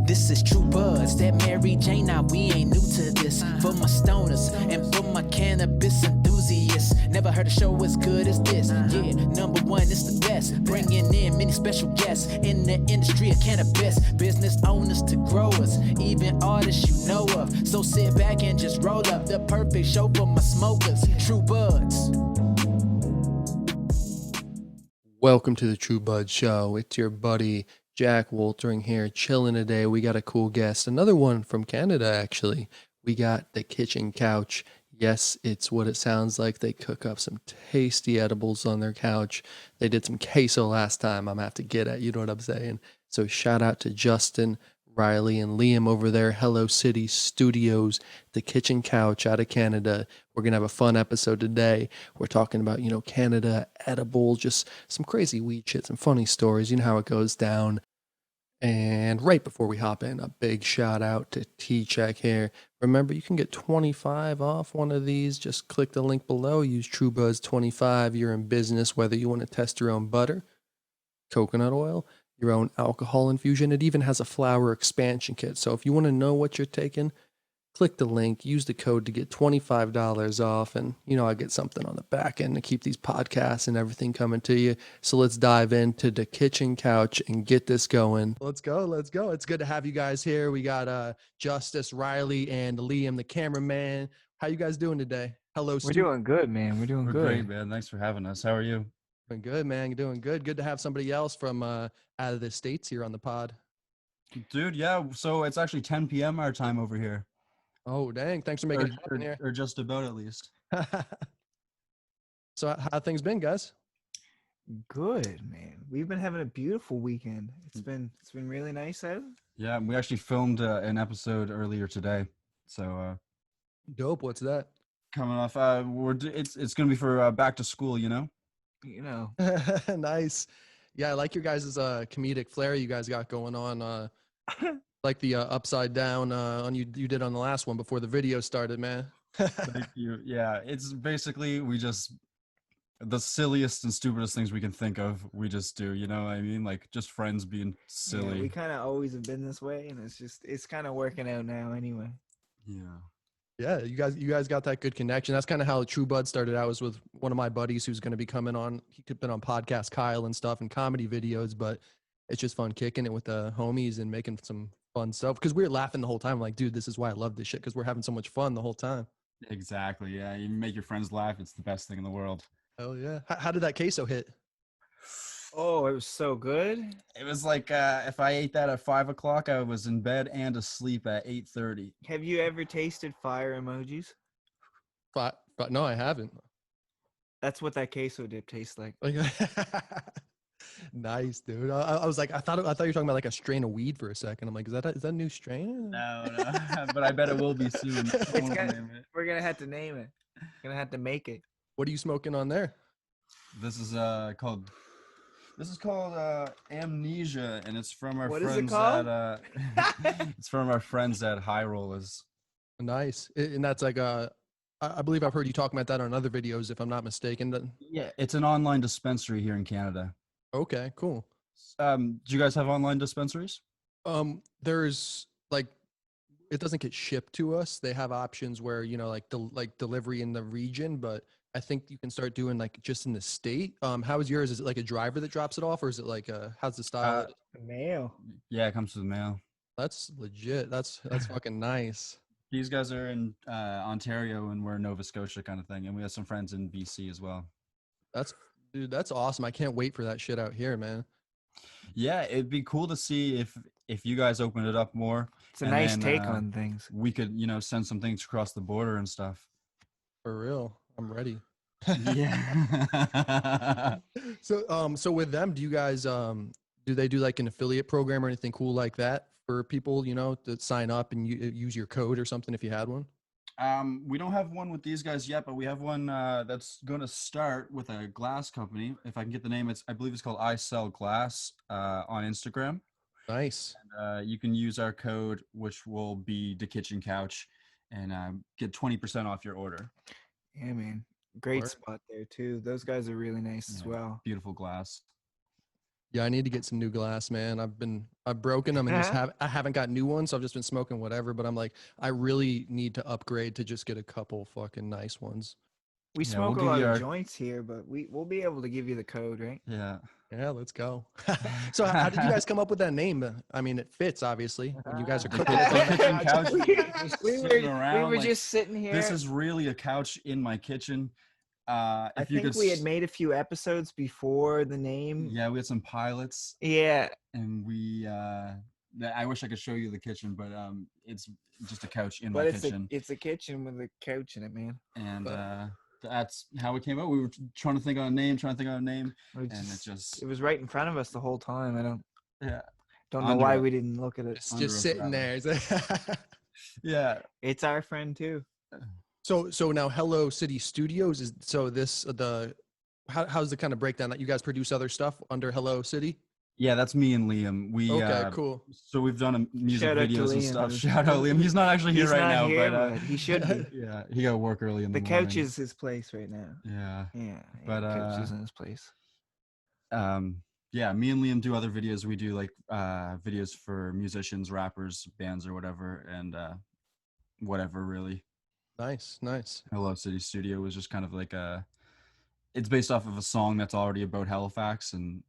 This is True Buzz, that Mary Jane, now we ain't new to this. For my stoners and for my cannabis enthusiasts, never heard a show as good as this. Yeah, number one, it's the best. Bringing in many special guests in the industry of cannabis. Business owners to growers, even artists you know of. So sit back and just roll up the perfect show for my smokers. True Buzz. Welcome to the True Bud Show. It's your buddy Jack Woltering here, chilling today. We got a cool guest, another one from Canada actually. We got the Kitchen Couch. Yes, it's what it sounds like. They cook up some tasty edibles on their couch. They did some queso last time. I'm gonna have to get at, you know what I'm saying? So shout out to Justin, Riley, and Liam over there, Hello City Studios, the Kitchen Couch out of Canada. We're going to have a fun episode today. We're talking about, Canada, edibles, just some crazy weed shit, some funny stories. You know how it goes down. And right before we hop in, a big shout out to T-Check here. Remember, you can get 25 off one of these. Just click the link below. Use TrueBuzz25. You're in business, whether you want to test your own butter, coconut oil, your own alcohol infusion. It even has a flower expansion kit. So if you want to know what you're taking, click the link, use the code to get $25 off. And, I get something on the back end to keep these podcasts and everything coming to you. So let's dive into the Kitchen Couch and get this going. Let's go. Let's go. It's good to have you guys here. We got Justice, Riley, and Liam, the cameraman. How you guys doing today? Hello, We're doing good, man. We're doing We're good. great, man. Thanks for having us. How are you? Doing good, man. You're doing good. Good to have somebody else from out of the States here on the pod. Dude, yeah. So it's actually 10 p.m. our time over here. Oh, dang. Thanks for making it happen here. Or just about, at least. So how things been, guys? Good, man. We've been having a beautiful weekend. It's been really nice out. Yeah, we actually filmed an episode earlier today. So Dope. What's that? coming off it's going to be for back to school, Nice. Yeah, I like your guys' comedic flair you guys got going on. Like the upside down on you did on the last one before the video started, man. Thank you. Yeah, it's basically the silliest and stupidest things we can think of, we just do, you know what I mean? Like just friends being silly. Yeah, we kind of always have been this way, and it's kind of working out now anyway. Yeah. Yeah, you guys got that good connection. That's kind of how True Bud started out, was with one of my buddies who's going to be coming on. He could been on Podcast Kyle and stuff and comedy videos, but it's just fun kicking it with the homies and making some fun stuff, because we were laughing the whole time. Like, dude, this is why I love this shit, because we're having so much fun the whole time. Exactly. Yeah, you make your friends laugh. It's the best thing in the world. Hell yeah. How did that queso hit? Oh, it was so good. It was like if I ate that at 5 o'clock, I was in bed and asleep at 8:30. Have you ever tasted fire emojis? But no, I haven't. That's what that queso dip tastes like. Nice, dude. I was like, I thought you were talking about like a strain of weed for a second. I'm like, is that a new strain? No, but I bet it will be soon. We're gonna have to name it. Gonna have to make it. What are you smoking on there? This is called Amnesia, and it's from our What is friends it called? at it's from our friends at High Rollers. Nice. And that's like I believe I've heard you talking about that on other videos, if I'm not mistaken. Yeah, it's an online dispensary here in Canada. Okay, cool. Do you guys have online dispensaries? There's like, it doesn't get shipped to us. They have options where, like delivery in the region, but I think you can start doing like just in the state. How is yours? Is it like a driver that drops it off, or is it like how's the style? The mail. Yeah, it comes to the mail. That's legit. That's fucking nice. These guys are in Ontario, and we're in Nova Scotia kind of thing, and we have some friends in BC as well. That's awesome. I can't wait for that shit out here, man. Yeah, it'd be cool to see if you guys open it up more. It's a nice take on things. We could, send some things across the border and stuff. For real. I'm ready. Yeah. So with them, do you guys do they do like an affiliate program or anything cool like that for people, to sign up and use your code or something if you had one? We don't have one with these guys yet, but we have one that's going to start with a glass company. If I can get the name, I believe it's called I Sell Glass on Instagram. Nice. And, you can use our code, which will be the Kitchen Couch, and get 20% off your order. Yeah, man. Great spot there too. Those guys are really nice as well. Beautiful glass. Yeah, I need to get some new glass, man. I've broken them and just I haven't got new ones, so I've just been smoking whatever. But I'm like, I really need to upgrade to just get a couple fucking nice ones. We Yeah, smoke we'll a give lot you of our- joints here, but we'll be able to give you the code, right? Yeah. Yeah, let's go. So how did you guys come up with that name? I mean, it fits obviously when you guys are The cooking. kitchen couch. we Sitting we around, were like, just sitting here. This is really a couch in my kitchen. I If you think could, we had made a few episodes before the name. yeah, we had some pilots, Yeah, and I wish I could show you the kitchen, but it's just a couch in but my kitchen, it's a kitchen with a couch in it, man. and that's how it came out. We were trying to think of a name, We and it just it was right in front of us the whole time. I don't know Under why it. we didn't look at it. It's Under just us sitting forever. there. yeah. It's our friend too. So now Hello City Studios is so this how's the kind of breakdown that you guys produce other stuff under Hello City? Yeah, that's me and Liam. We Okay, cool. So we've done music Shout out to videos and Liam. stuff. Shout out Liam. He's not actually here He's right not now, here, but he should be. yeah, he got to work early in the The morning. couch is his place right now. Yeah. Yeah, But, the couch is in his place. Yeah, me and Liam do other videos. We do like videos for musicians, rappers, bands, or whatever, and whatever really. Nice. Hello City Studio was just kind of like it's based off of a song that's already about Halifax, and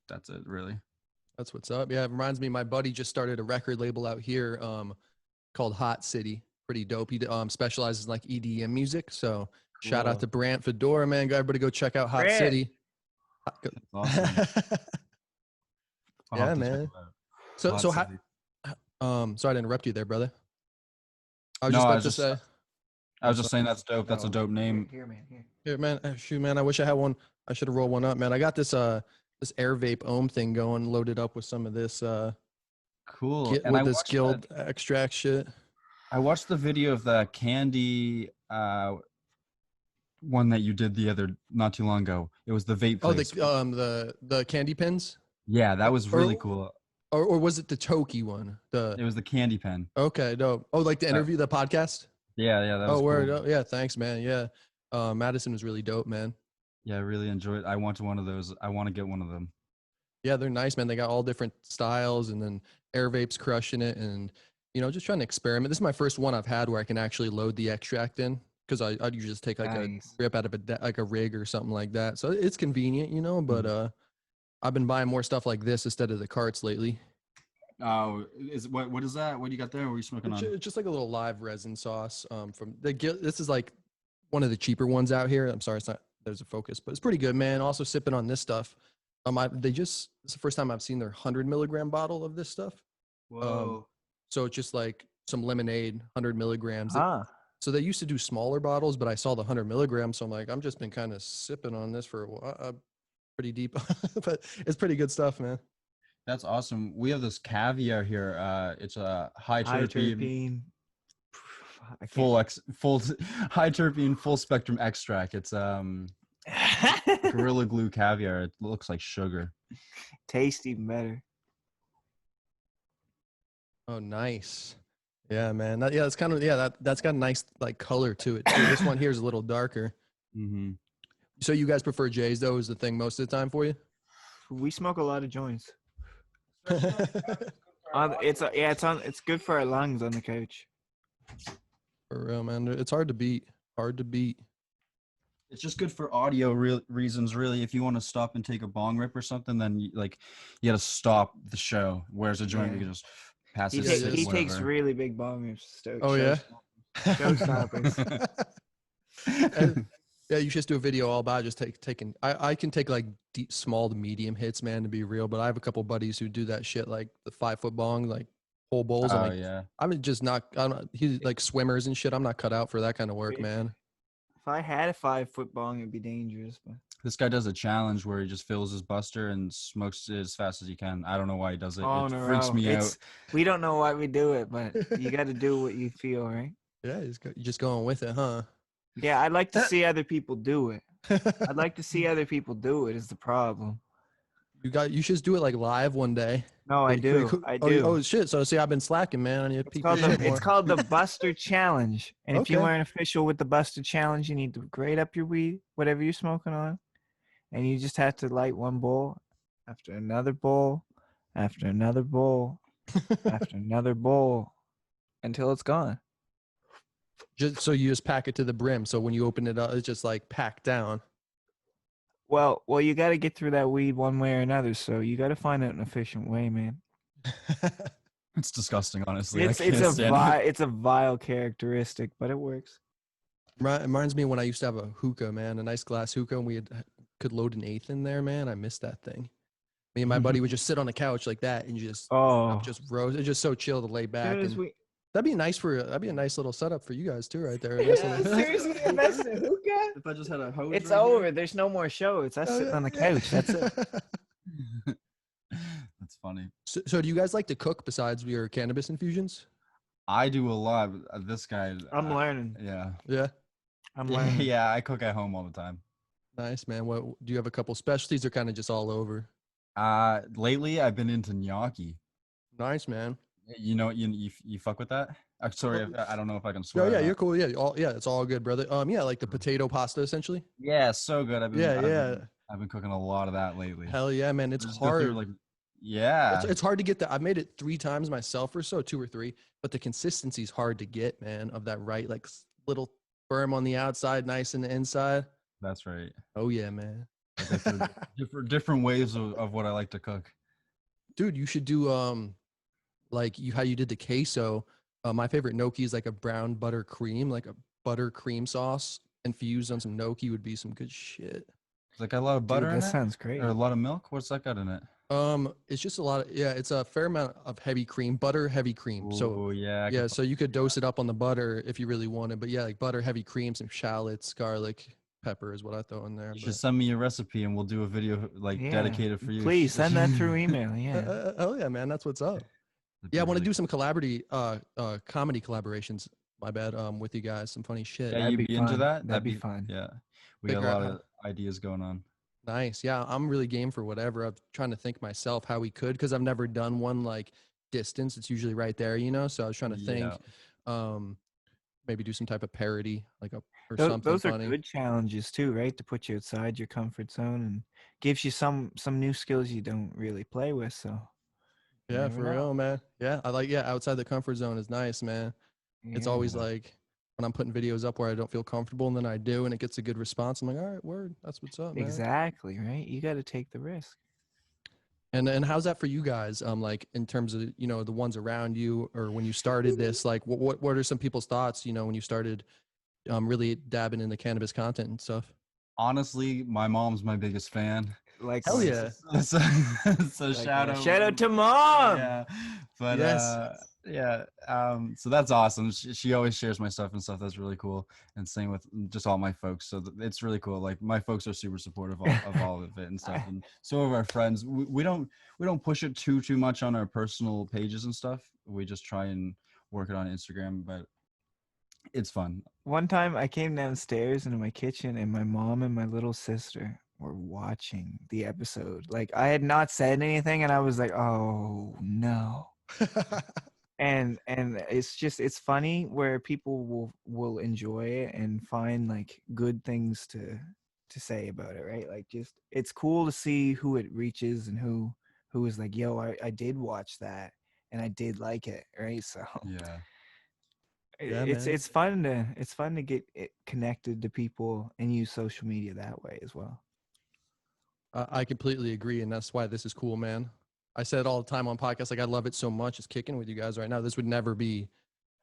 that's it really. That's what's up. Yeah, it reminds me. My buddy just started a record label out here called Hot City. Pretty dope. He specializes in like EDM music. So shout out Cool. to Brant Fedora, man. Everybody go check out Hot Brant. City. That's awesome. I'll Yeah, have to check man. it out. So Hot so City. sorry to interrupt you there, brother. I was No, just I about was to just- say. I was just saying that's dope. That's a dope name. Here, man. Here. Here, man. Shoot, man. I wish I had one. I should have rolled one up, man. I got this this air vape ohm thing going, loaded up with some of this Cool. with I this watched guild extract shit. I watched the video of the candy one that you did not too long ago. It was the vape Oh, place. the candy pens, Yeah, that was really Or- cool. or was it the Toki one? It was the candy pen. Okay, no. Oh, like the interview, the podcast. Yeah, that was Oh, word. cool. Oh, yeah, thanks, man. Yeah, Madison was really dope, man. Yeah, I really enjoyed it. I want one of those. I want to get one of them. Yeah, they're nice, man. They got all different styles, and then air vapes crushing it, and just trying to experiment. This is my first one I've had where I can actually load the extract in, because I'd usually just take like Nice. a rip out of like a rig or something like that. So it's convenient, But I've been buying more stuff like this instead of the carts lately. Oh, what is that? What do you got there? What are you smoking on? It's just like a little live resin sauce from the this is like one of the cheaper ones out here. I'm sorry, it's not there's a focus, but it's pretty good, man. Also sipping on this stuff. It's the first time I've seen their 100 milligram bottle of this stuff. Whoa. So it's just like some lemonade, 100 milligrams. Ah, So they used to do smaller bottles, but I saw the 100 milligrams. So I'm like, I'm just been kind of sipping on this for a while, pretty deep, but it's pretty good stuff, man. That's awesome. We have this caviar here. It's a high high terpene, terpene. full high terpene, full spectrum extract. It's Gorilla Glue caviar. It looks like sugar. Tastes even better. Oh, nice. Yeah, man. It's kind of that's got a nice like color to it too. This one here is a little darker. Mm-hmm. So you guys prefer J's though? Is the thing most of the time for you? We smoke a lot of joints. It's good for our lungs on the couch. For real, man. It's hard to beat. It's just good for audio reasons, really. If you want to stop and take a bong rip or something, then you got to stop the show. Whereas a joint, you can just pass He, it. takes, Yeah, he whatever. takes really big bong rips. Oh yeah. Showstoppers. Yeah, you should just do a video all about just taking. I can take like small to medium hits, man, to be real. But I have a couple buddies who do that shit, like the 5-foot bong, like whole bowls. Oh yeah. I'm just not. He's like swimmers and shit. I'm not cut out for that kind of work, man. If I had a 5-foot bong, it'd be dangerous. But This guy does a challenge where he just fills his buster and smokes it as fast as he can. I don't know why he does it. It freaks me out. We don't know why we do it, but you got to do what you feel, right? Yeah, you're just going with it, huh? Yeah, I'd like to see other people do it. I'd like to see other people do it. Is the problem? You should just do it like live one day. No, I do. I do. Oh shit! So see, I've been slacking, man. I need to people. It's called the Buster Challenge. And if you Okay. aren't official with the Buster Challenge, you need to grade up your weed, whatever you're smoking on, and you just have to light one bowl after another bowl, after another bowl, after another bowl, until it's gone. Just so you just pack it to the brim. So when you open it up, it's just like packed down. Well, you got to get through that weed one way or another. So you got to find out an efficient way, man. It's disgusting, honestly. It's I can't stand it. it's a vile characteristic, but it works. It reminds me when I used to have a hookah, man, a nice glass hookah, and could load an eighth in there, man. I missed that thing. Me and my buddy would just sit on the couch like that and just roast. It's just so chill to lay back. Soon as And we, that'd be a nice little setup for you guys too, right there. yeah, seriously, imagine a hookah. If I just had a hose, It's right over. here. There's no more show. It's us sitting on the couch. That's it. That's funny. So do you guys like to cook besides your cannabis infusions? I do a lot. This guy, I'm learning. yeah, Yeah. I'm learning. yeah. I cook at home all the time. Nice, man. What do you have a couple specialties or kind of just all over? Lately I've been into gnocchi. Nice, man. You know, you fuck with that? I'm sorry, I don't know if I can No, swear. yeah, or you're not. cool. Yeah, it's all good, brother. Yeah, like the potato pasta essentially. Yeah, so good. I've been cooking a lot of that lately. Hell yeah, man. It's Just go through, hard. like, yeah, It's hard to get that. I've made it 3 times myself or so, 2 or 3, but the consistency is hard to get, man, of that right, like little firm on the outside, nice in the inside. that's right. Oh yeah, man. I go through different ways of what I like to cook. Dude, you should do like how you did the queso. My favorite gnocchi is like a brown butter cream, like a butter cream sauce infused on some gnocchi would be some good shit. It's like a lot of butter Dude, in that it, sounds great. or a lot of milk. What's that got in it? It's just a lot of it's a fair amount of heavy cream, butter, heavy cream. So Oh yeah, I yeah, could so you could dose it up on the butter if you really wanted, but yeah, like butter, heavy cream, some shallots, garlic, pepper is what I throw in there. You but- should send me a recipe and we'll do a video like Yeah, dedicated for you. Please send that through email. Yeah. Oh yeah, man, that's what's up. That'd be Yeah, I want to really do some comedy collaborations. My bad. With you guys, some funny shit. Yeah, That'd you'd be be into fun. that? That'd be fun. Yeah, we Figure got a out lot how- of ideas going on. Nice. Yeah, I'm really game for whatever. I'm trying to think myself how we could, because I've never done one like distance. It's usually right there, you know. So I was trying to think, maybe do some type of parody, like or something Those funny. are good challenges too, right? To put you outside your comfort zone and gives you some new skills you don't really play with. So you Yeah, never for know. real, man. Yeah, I like. Yeah, outside the comfort zone is nice, man. It's Yeah. always like when I'm putting videos up where I don't feel comfortable, and then I do, and it gets a good response. I'm like, all right, word, that's what's up, man. Exactly, right? You got to take the risk. And how's that for you guys? Like in terms of the ones around you, or when you started this, like what are some people's thoughts? When you started, really dabbing in the cannabis content and stuff. Honestly, my mom's my biggest fan. Like Hell yeah. So like, shout out. shout out to mom. Yeah, but Yes. yeah. So that's awesome. She always shares my stuff and stuff. That's really cool. And same with just all my folks. So it's really cool. Like my folks are super supportive of all of it and stuff. And so are our friends. We don't push it too much on our personal pages and stuff. We just try and work it on Instagram, but it's fun. One time I came downstairs into my kitchen and my mom and my little sister were watching the episode. Like I had not said anything and I was like, oh no. And it's funny where people will enjoy it and find like good things to say about it, right? Like just it's cool to see who it reaches and who is like, yo, I did watch that and I did like it, right? So Yeah. Yeah, it's fun to get it connected to people and use social media that way as well. I completely agree, and that's why this is cool, man. I said all the time on podcasts, like I love it so much. It's kicking with you guys right now. This would never be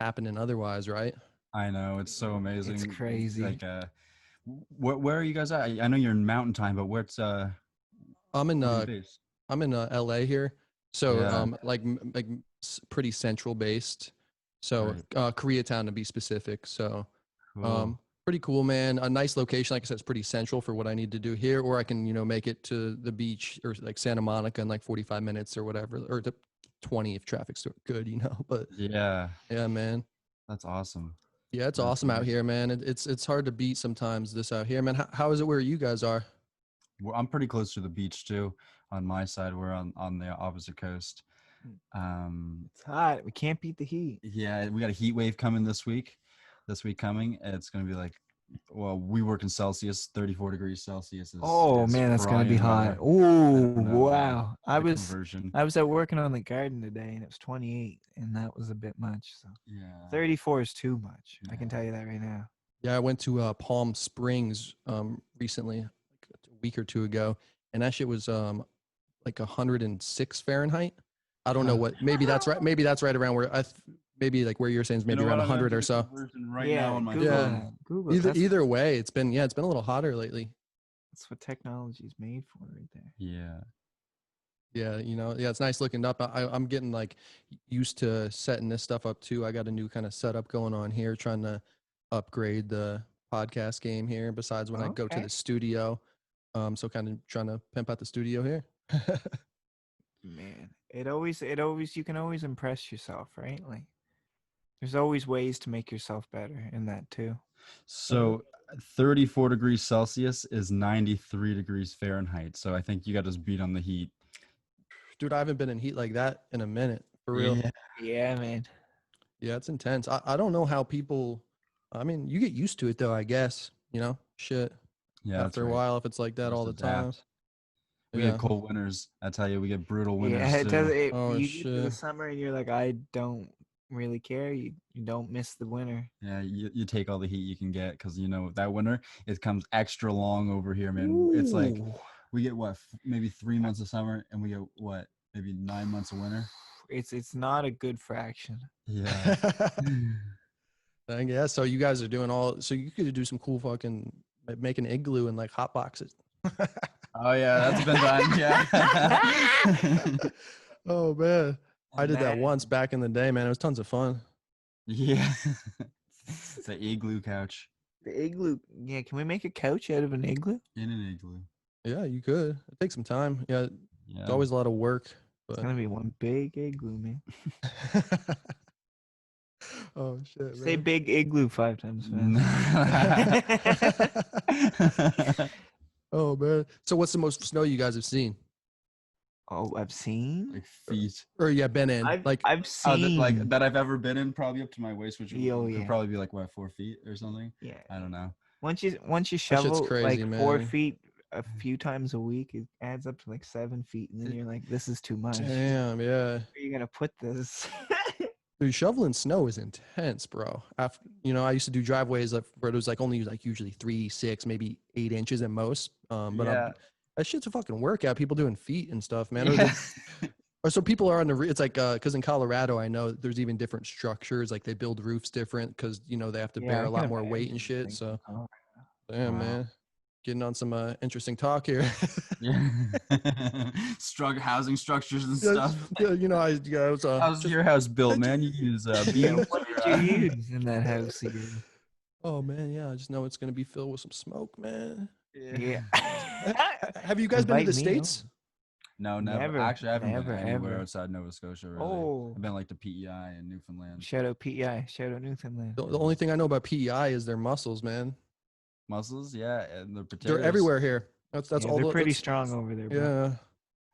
happening otherwise, right? I know, it's so amazing. It's crazy. Like where are you guys at? I know you're in Mountain Time, but where's I'm in where are you based? I'm in LA here, so Yeah. pretty central based. So Koreatown to be specific. So Cool. pretty cool, man. A nice location. Like I said, it's pretty central for what I need to do here, or I can make it to the beach or like Santa Monica in like 45 minutes or whatever, or to 20 if traffic's good, But Yeah, yeah, man. that's awesome. Yeah, it's That's awesome out amazing. here, man. It's hard to beat sometimes this out here, man. How is it where you guys are? I'm pretty close to the beach too. On my side, we're on the opposite coast. It's hot. We can't beat the heat. Yeah, we got a heat wave coming this week. This week coming, it's gonna be like well, we work in Celsius. 34 degrees Celsius is. Oh is man, that's gonna be Brian hot. weather. Oh know, wow! I The was conversion. at working on the garden today, and it was 28, and that was a bit much. So Yeah. 34 is too much. I can Yeah. tell you that right now. Yeah, I went to Palm Springs recently, like a week or two ago, and that shit was like 106 Fahrenheit. I don't know Huh. what. Maybe that's right. Maybe that's right around where maybe like where you're saying is You maybe know around what? I'm gonna 100 do or the so. conversion right Yeah, now on my Google phone. that. Google it. Either way, it's been a little hotter lately. That's what technology is made for, right there. Yeah. Yeah, it's nice looking up. I'm getting like used to setting this stuff up too. I got a new kind of setup going on here, trying to upgrade the podcast game here. Besides when I go to Okay. the studio, so kind of trying to pimp out the studio here. Man, it always you can always impress yourself, right? Like there's always ways to make yourself better in that too. So 34 degrees Celsius is 93 degrees Fahrenheit. So I think you got us beat on the heat. Dude, I haven't been in heat like that in a minute, for real. Yeah. Yeah, man. Yeah, it's intense. I don't know how people. I mean, you get used to it though, I guess. Shit. Yeah. That's After a right. while, if it's like that Just all the time. adapt. We Yeah. get cold winters. I tell you, we get brutal winters Yeah, it too. does. Oh, You get to the shit. summer and you're like, I don't really care. You don't miss the winter. Yeah, you take all the heat you can get because that winter it comes extra long over here, man. It's like Ooh. we get maybe 3 months of summer and we get maybe 9 months of winter. It's not a good fraction. Yeah. Dang, yeah. So you guys are doing so you could do some cool fucking make an igloo and like hot boxes. Oh yeah, that's been done. Yeah. Oh man, I And did that then- once back in the day, man. It was tons of fun. Yeah. The igloo couch The igloo. Yeah, can we make a couch out of an igloo? in an igloo. Yeah, you could. It takes some time. Yeah, Yeah. it's always a lot of work. It's But gonna be one big igloo, man. oh shit, Say man. big igloo 5 times fast. Oh man. So what's the most snow you guys have seen? Oh, I've seen. Like feet. Or yeah, been in? I've like seen. That I've ever been in, probably up to my waist, which Oh, could yeah. probably be like 4 feet or something. Yeah. I don't know. Once you shit's shovel crazy, like 4 man. feet a few times a week, it adds up to like 7 feet, and then you're like, "This is too much." Where Damn, yeah. are you gonna put this? Dude, shoveling snow is intense, bro. After I used to do driveways where it was like only like usually 3, 6, maybe 8 inches at most. But Yeah. that shit's a fucking workout. People doing feet and stuff, man. Yeah. Or so people are on the. It's like because in Colorado, I know there's even different structures. Like they build roofs different because they have to Yeah, bear I a lot can more weight and imagine shit. things So in Colorado. damn, Wow. man, getting on some interesting talk here. Yeah. Housing structures and Yeah, stuff. I was How's your house built, man? You use Yeah, beams? what or, did you use in that house of yours? Oh man, yeah. I just know it's gonna be filled with some smoke, man. Yeah. Have you guys been to the Invite me States? No, never. Never, Actually, I haven't never, been anywhere ever. outside Nova Scotia. Really, Oh. I've been like to PEI and Newfoundland. Shout out PEI. Shout out Newfoundland. The only thing I know about PEI is their muscles, man. Mussels, yeah, and the potatoes. They're everywhere here. That's Yeah, all. they're pretty that's- strong over there, bro. Yeah.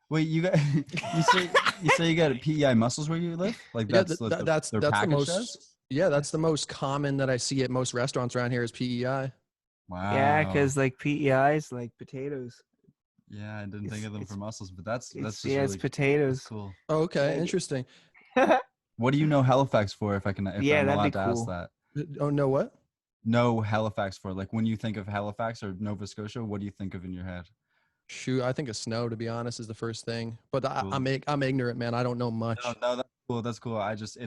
Wait, you got you say you got PEI mussels where you live? Like Yeah, that's that's their the package most. says? Yeah, that's the most common that I see at most restaurants around here is PEI. Wow. Yeah, because like PEI's like potatoes. Yeah, I didn't think it's- of them it's- for mussels, but that's It's, just yeah, really it's potatoes. cool. Oh, okay, Like- interesting. What do you know Halifax for? If Yeah, I'm that'd allowed be to ask cool. that. Oh no, what? No Halifax for like when you think of Halifax or Nova Scotia, what do you think of in your head? Shoot, I think of snow to be honest is the first thing. But Cool. I'm ignorant, man. I don't know much. No, that's cool. That's cool. It's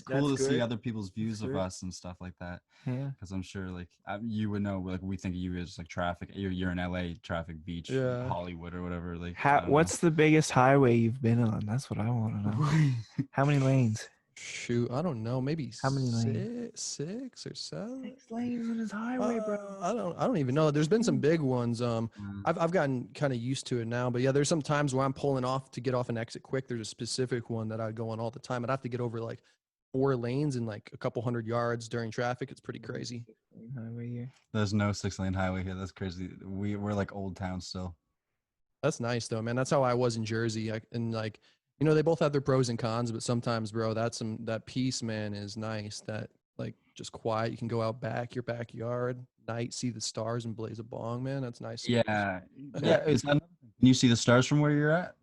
cool That's to see good. other people's views of good. us and stuff like that. Yeah. Because I'm sure like you would know like we think of you as like traffic. You're in LA, traffic beach, Yeah. Hollywood or whatever. Like I don't What's the biggest highway you've been on? That's what I want to know. know. How many lanes? Shoot, I don't know. Maybe How many lanes? six or 7. 6 lanes on his highway, bro. I don't even know. There's been some big ones. Mm. I've gotten kind of used to it now, but yeah, there's some times where I'm pulling off to get off an exit quick. There's a specific one that I go on all the time. I'd have to get over like 4 lanes in like a couple hundred yards during traffic. It's pretty crazy. 6-lane highway here. There's no 6-lane highway here. That's crazy. We're like old town still. That's nice though, man. That's how I was in Jersey. And like, they both have their pros and cons, but sometimes, bro, that peace, man, is nice. That like just quiet. You can go out back, your backyard, night, see the stars, and blaze a bong, man. That's nice. Yeah, yeah. Is that, can you see the stars from where you're at?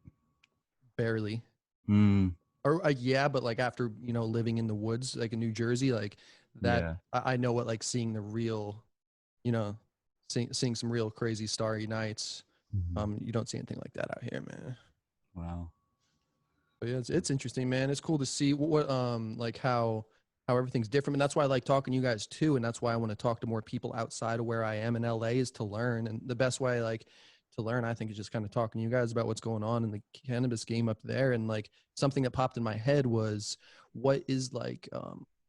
Barely. Hmm. Or yeah, but like after living in the woods, like in New Jersey, like that, Yeah. I know what like seeing the real, you know, seeing some real crazy starry nights. You don't see anything like that out here, man. Wow. But yeah, it's interesting, man. It's cool to see what like how everything's different, and that's why I like talking to you guys too, and that's why I want to talk to more people outside of where I am in LA is to learn, and the best way like to learn, I think, is just kind of talking to you guys about what's going on in the cannabis game up there, and like something that popped in my head was what is like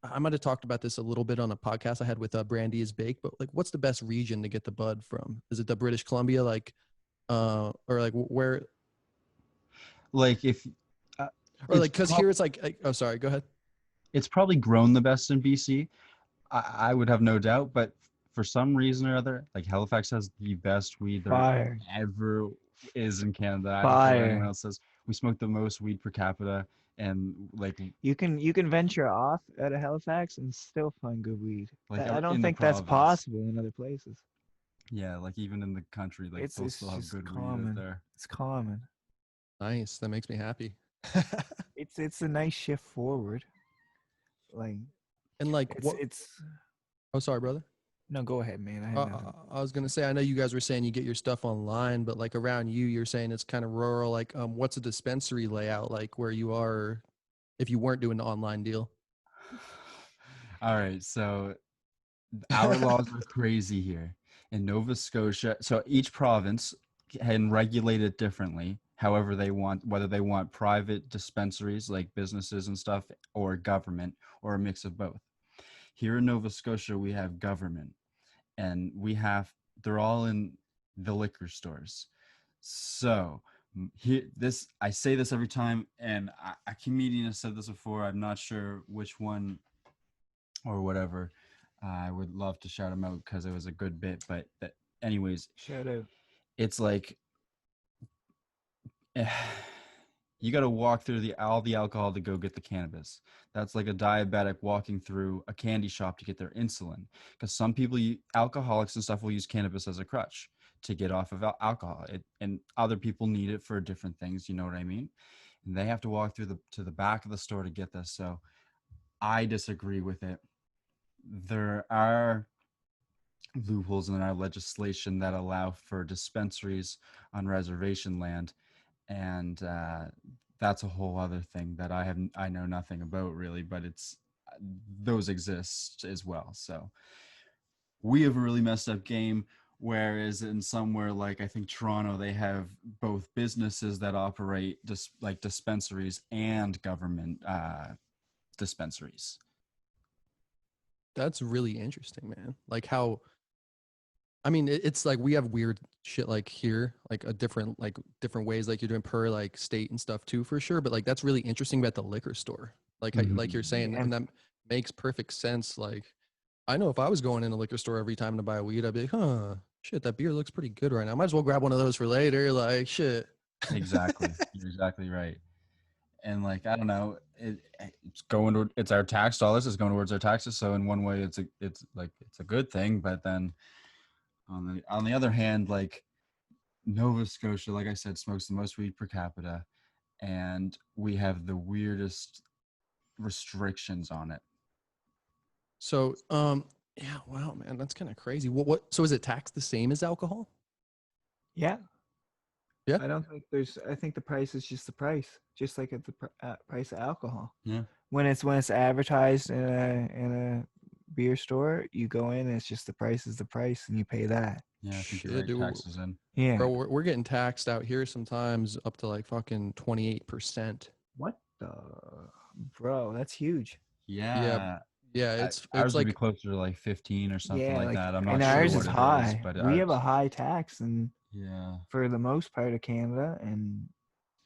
I might have talked about this a little bit on a podcast I had with Brandy is Bake, but like what's the best region to get the bud from? Is it the British Columbia, like or like where, Like if or like because here it's like oh sorry, go ahead. it's probably grown the best in BC. I would have no doubt, but for some reason or other, like Halifax has the best weed there Fire. ever is in Canada. I don't care what anyone Fire. else says. We smoke the most weed per capita, and like You can venture off out of Halifax and still find good weed. I don't in the think that's province. possible in other places. Yeah, like even in the country, like they'll It's still have just good weed common. out there. It's common. Nice, that makes me happy. It's a nice shift forward. Like And like what? it's Oh, sorry, brother. no, go ahead, man. I had nothing. I was gonna say, I know you guys were saying you get your stuff online, but like around you, you're saying it's kind of rural. Like, what's a dispensary layout like where you are, if you weren't doing the online deal? All right, so our laws are crazy here in Nova Scotia. So each province can regulate it differently, however they want, whether they want private dispensaries like businesses and stuff, or government, or a mix of both. Here in Nova Scotia, we have government, and they're all in the liquor stores. So here, this I say this every time, and a comedian has said this before. I'm not sure which one or whatever. I would love to shout him out because it was a good bit, but anyways, Shout out. it's like you got to walk through all the alcohol to go get the cannabis. That's like a diabetic walking through a candy shop to get their insulin, because some people, alcoholics and stuff, will use cannabis as a crutch to get off of alcohol, and other people need it for different things. You know what I mean? And they have to walk through to the back of the store to get this. So I disagree with it. There are loopholes in our legislation that allow for dispensaries on reservation land, and that's a whole other thing that I know nothing about really, but it's those exist as well. So we have a really messed up game, whereas in somewhere like I think Toronto, they have both businesses that operate like dispensaries and government dispensaries. That's really interesting, man. Like how, I mean, it's like we have weird shit like here, like different ways like you're doing per like state and stuff too, for sure. But like that's really interesting about the liquor store, like like you're saying, Yeah. and that makes perfect sense. Like I know if I was going in a liquor store every time to buy weed, I'd be like, huh, shit, that beer looks pretty good right now. I might as well grab one of those for later. Like shit. Exactly. You're exactly right. And like I don't know, it's our tax dollars. It's going towards our taxes. So in one way, it's a good thing. But then on the other hand, like Nova Scotia, like I said, smokes the most weed per capita, and we have the weirdest restrictions on it. So yeah, wow, man, that's kind of crazy. What so is it taxed the same as alcohol? Yeah. Yeah. I don't think I think the price is just the price, just like at the price of alcohol. Yeah. When it's advertised in a beer store, you go in and it's just the price is the price, and you pay that. Yeah, I think Shit, you're right. dude. Taxes in. Yeah. Bro, we're getting taxed out here sometimes up to like fucking 28%. What the bro? That's huge. Yeah. Yeah, Ours it's would be like closer to like 15 or something Yeah, like like, that. I'm and not sure ours what is it is, high. but We have a ours, high tax, and yeah. for the most part of Canada, and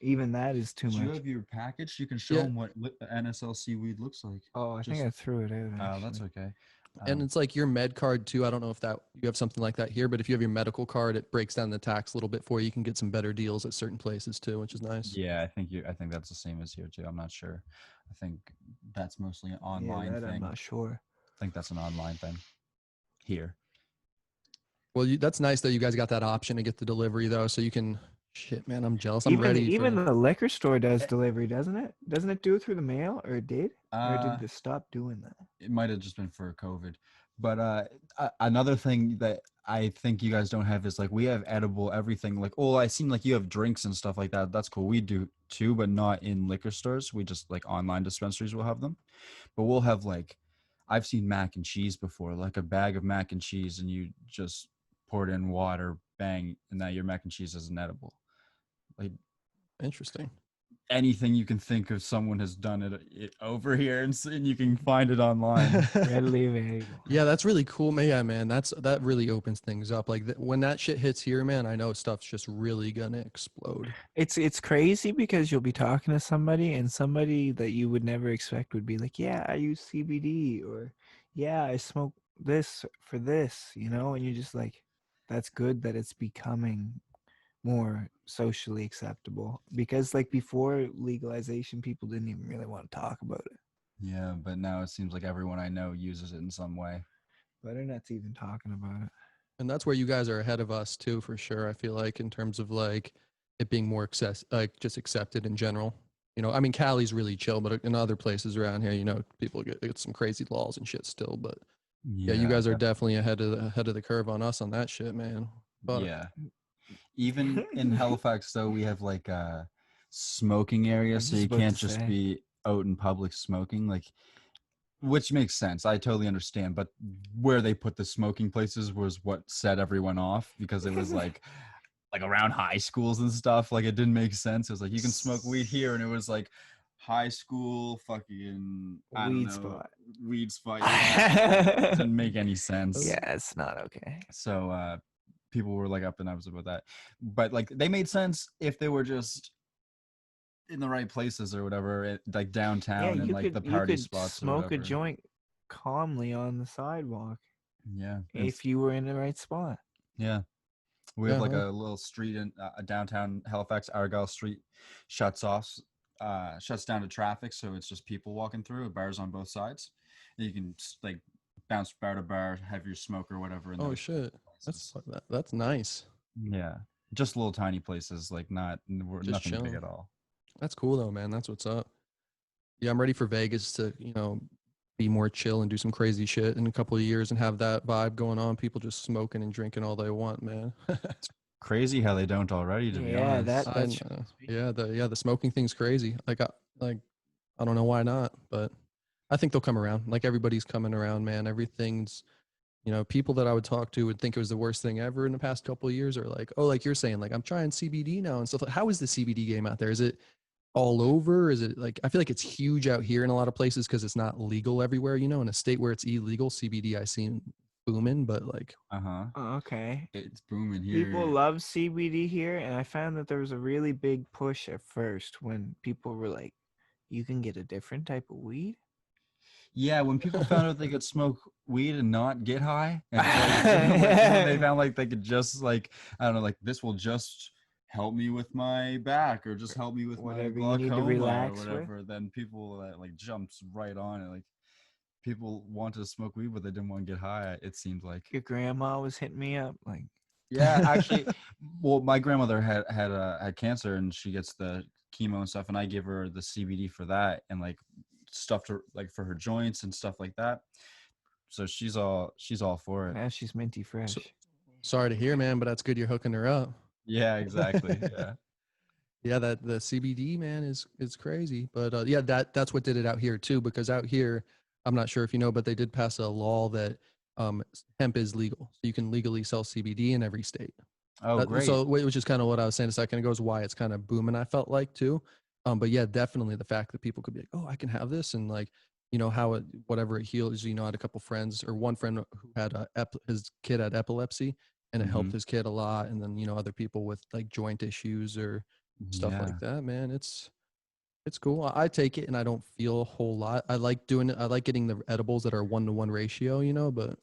even that is too Do you much. have your package? You can show Yeah. them what NSLC weed looks like. Oh, I think I threw it out. Oh, that's Actually. okay. and it's like your med card too. I don't know if that you have something like that here, but if you have your medical card, it breaks down the tax a little bit for you. You can get some better deals at certain places too, which is nice. Yeah, I think that's the same as here too. I'm not sure. I think that's mostly an online Yeah, that thing. I'm not sure. I think that's an online thing here. Well, that's nice that you guys got that option to get the delivery though, so you can. Shit, man, I'm jealous. I'm Even ready even for. the liquor store does delivery, doesn't it? Doesn't it do it through the mail, or it did, or Uh, did they stop doing that? it might have just been for COVID. But another thing that I think you guys don't have is like we have edible everything. Like, oh, I seem like you have drinks and stuff like that. That's cool. We do too, but not in liquor stores. We just like online dispensaries will have them. But we'll have like, I've seen mac and cheese before, like a bag of mac and cheese, and you just pour it in water, bang, and now your mac and cheese is an edible. Like Interesting. anything you can think of, someone has done it over here, and you can find it online. Readily available. Yeah, that's really cool, man. Yeah, man, that really opens things up. Like when that shit hits here, man, I know stuff's just really gonna explode. It's crazy because you'll be talking to somebody, and somebody that you would never expect would be like, "Yeah, I use CBD," or "Yeah, I smoke this for this," and you're just like, "That's good that it's becoming more socially acceptable." Because like before legalization, people didn't even really want to talk about it. Yeah, but now it seems like everyone I know uses it in some way. But they're not even talking about it. And that's where you guys are ahead of us too, for sure. I feel like in terms of like it being more just accepted in general. I mean, Cali's really chill, but in other places around here, people get some crazy laws and shit still. But yeah, you guys are definitely ahead of the curve on us on that shit, man. Fuck. Yeah. Even in Halifax, though, we have like a smoking area, I'm so just you about can't to just say. be out in public smoking, like, which makes sense. I totally understand. But where they put the smoking places was what set everyone off, because it was like around high schools and stuff. Like it didn't make sense. It was like you can smoke weed here, and it was like high school fucking I don't Weed know spot. weed spot. It didn't make any sense. Yeah, it's not okay. So people were like up and ups about that, but like they made sense if they were just in the right places or whatever, like Yeah, downtown and like the you party could spots or smoke a whatever. joint calmly on the sidewalk Yeah, if you were in the right spot. yeah. We have like Uh-huh. a little street in downtown Halifax, Argyle Street, shuts down to traffic, so it's just people walking through. Bars on both sides. You can like bounce bar to bar, have your smoke or whatever. In Oh those shit, places. that's nice. Yeah, just little tiny places, like Just nothing big chilling. at all. That's cool though, man. That's what's up. Yeah, I'm ready for Vegas to be more chill and do some crazy shit in a couple of years and have that vibe going on. People just smoking and drinking all they want, man. Crazy how they don't already, to be Yeah, honest. that's Yeah, the smoking thing's crazy. I don't know why not, but I think they'll come around. Like everybody's coming around, man. Everything's people that I would talk to would think it was the worst thing ever in the past couple of years, or like, oh, like you're saying, like I'm trying CBD now and stuff. How is the CBD game out there? Is it all over? Is it like, I feel like it's huge out here in a lot of places because it's not legal everywhere. In a state where it's illegal, CBD I seen booming, but like, okay. It's booming here. People love CBD here, and I found that there was a really big push at first when people were like, "You can get a different type of weed." Yeah, when people found out they could smoke weed and not get high, and when they found like they could just like I don't know, like this will just help me with my back or just help me with Whatever my you need to glaucoma or relax with. whatever, then people like jumps right on it. Like people wanted to smoke weed, but they didn't want to get high. It seemed like. Your grandma was hitting me up like, Yeah, actually, well, my grandmother had cancer, and she gets the chemo and stuff, and I give her the CBD for that, and like stuff to like for her joints and stuff like that. So she's all for it. now she's minty fresh. Sorry to hear, man, but that's good you're hooking her up. Yeah, exactly. Yeah. Yeah, that the CBD, man, is crazy. But yeah, that's what did it out here too, because out here, I'm not sure if you know, but they did pass a law that hemp is legal. So you can legally sell CBD in every state. Oh, great. So which is kind of what I was saying a second ago, is why it's kind of booming, I felt like too. But yeah, definitely the fact that people could be like, oh, I can have this, and like, how it, whatever it heals. I had a couple friends, or one friend who had his kid had epilepsy, and it helped his kid a lot. And then other people with like joint issues or stuff like that, man. It's cool. I take it and I don't feel a whole lot. I like doing it. I like getting the edibles that are 1-to-1 ratio, but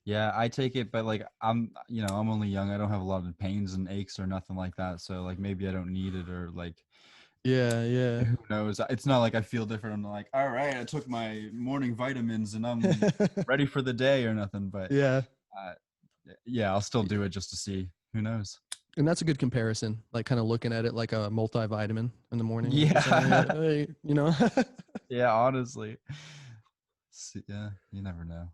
yeah, I take it, but like I'm only young. I don't have a lot of pains and aches or nothing like that. So like maybe I don't need it, or like yeah. who knows? It's not like I feel different. I'm like, all right, I took my morning vitamins and I'm ready for the day or nothing. But yeah. yeah, I'll still do it just to see. Who knows? And that's a good comparison, like kind of looking at it like a multivitamin in the morning. Yeah. Just saying, hey, you know. Yeah, honestly. Yeah, you never know.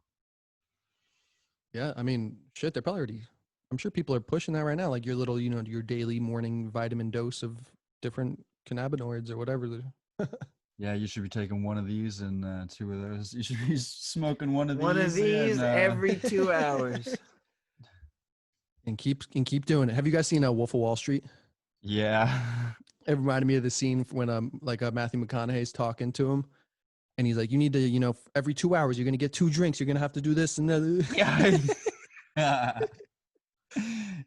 Yeah, I mean, shit, they're probably already. I'm sure people are pushing that right now, like your little, your daily morning vitamin dose of different cannabinoids or whatever. Yeah, you should be taking one of these and 2 of those. You should be smoking one of One of these these and, every 2 hours. And keep doing it. Have you guys seen Wolf of Wall Street? Yeah. It reminded me of the scene when Matthew McConaughey's talking to him, and he's like, "You need to, every 2 hours you're gonna get 2 drinks. You're gonna have to do this and that." Yeah.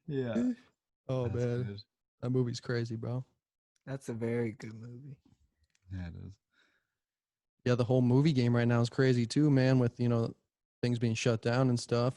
Yeah. Oh That's man, good. that movie's crazy, bro. That's a very good movie. Yeah, it is. Yeah, the whole movie game right now is crazy too, man. With things being shut down and stuff.